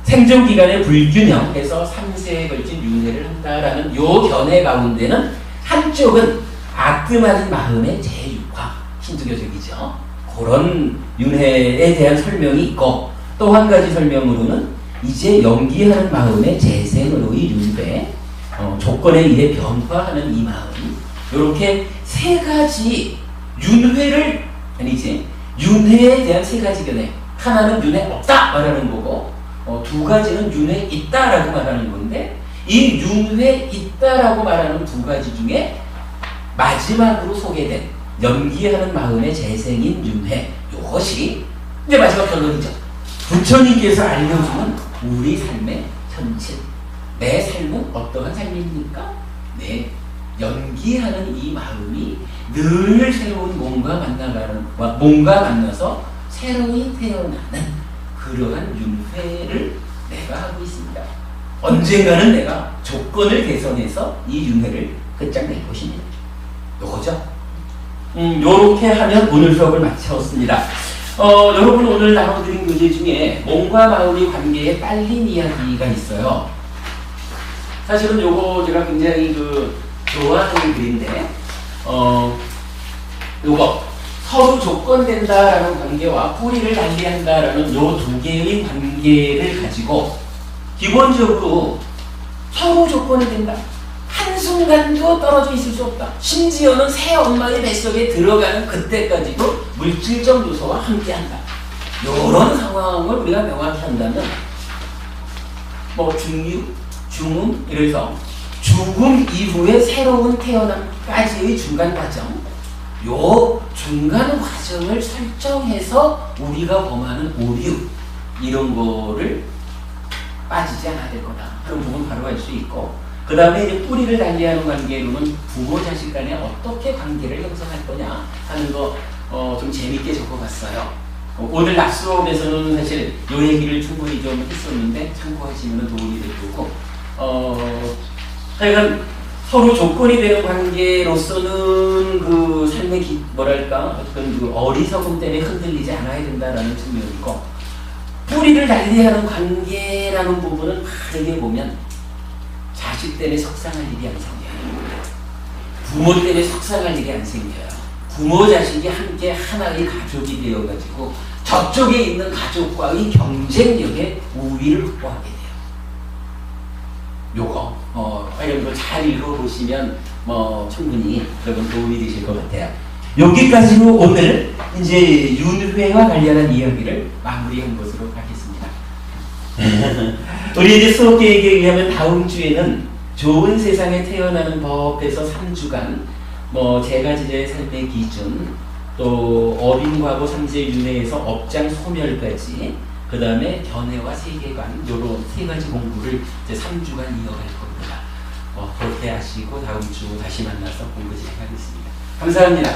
생존기간의 불균형해서 3세에 걸친 윤회를 한다라는 요 견해 가운데는 한쪽은 아끄마린 마음의 재육화, 힌두교적이죠. 그런 윤회에 대한 설명이 있고 또 한 가지 설명으로는 이제 연기하는 마음의 재생으로의 윤회, 조건에 의해 변화하는 이 마음 이렇게 세 가지 윤회를 윤회에 대한 세 가지 견해. 하나는 윤회 없다 말하는 거고 두 가지는 윤회 있다라고 말하는 건데 이 윤회 있다라고 말하는 두 가지 중에 마지막으로 소개된 연기하는 마음의 재생인 윤회 이것이 이제 마지막 결론이죠. 부처님께서 알려주는 우리 삶의 현실. 내 삶은 어떠한 삶입니까? 네, 연기하는 이 마음이 늘 새로운 몸과 만나서 새로이 태어나는 그러한 윤회를 내가 하고 있습니다. 언젠가는 내가 조건을 개선해서 이 윤회를 끝장낼 것입니다. 요거죠. 요렇게 하면 오늘 수업을 마쳤습니다. 여러분 오늘 나눠드린 교재 중에 몸과 마음의 관계에 딸린 이야기가 있어요. 사실은 요거 제가 굉장히 좋아하는 글인데 요거 서로 조건된다라는 관계와 뿌리를 달리한다라는 요 두 개의 관계를 가지고 기본적으로 서로 조건이 된다. 한순간도 떨어져 있을 수 없다. 심지어는 새 엄마의 뱃속에 들어가는 그때까지도 물질적 요소와 함께한다. 이런 상황을 우리가 명확히 한다면 뭐 중유, 중음 이래서 죽음 이후에 새로운 태어남까지의 중간 과정, 요 중간 과정을 설정해서 우리가 범하는 오류 이런 거를 빠지지 않아야 될 거다 하는 부분 바로 알 수 있고, 그 다음에 이제 뿌리를 달리하는 관계로는 부모 자식 간에 어떻게 관계를 형성할 거냐 하는 거 좀 재밌게 적어봤어요. 오늘 낮 수업에서는 사실 이 얘기를 충분히 좀 했었는데 참고하시면 도움이 될 거고, 하여간 서로 조건이 되는 관계로서는 그 삶의 뭐랄까 어떤 그 어리석음 때문에 흔들리지 않아야 된다라는 측면이고, 뿌리를 달리하는 관계라는 부분은 바르게 보면 자식 때문에 속상할 일이 안 생겨요. 부모 때문에 속상할 일이 안 생겨요. 부모 자식이 함께 하나의 가족이 되어가지고 저쪽에 있는 가족과의 경쟁력에 우위를 확보하게 돼요. 요거 여러분들 잘 읽어보시면 충분히 여러분 도움이 되실 것 같아요. 여기까지로 오늘 이제 윤회와 관련한 이야기를 마무리한 것으로 하겠습니다. 우리 이제 수업 계획에 의하면 다음 주에는 좋은 세상에 태어나는 법에서 3주간 제가 지자의 삶의 기준, 또 어린 과거 3세 윤회에서 업장 소멸까지, 그 다음에 견해와 세계관 요런 세 가지 공부를 이제 3주간 이어갈 겁니다. 그렇게 하시고 다음 주 다시 만나서 공부 진행하겠습니다. 감사합니다.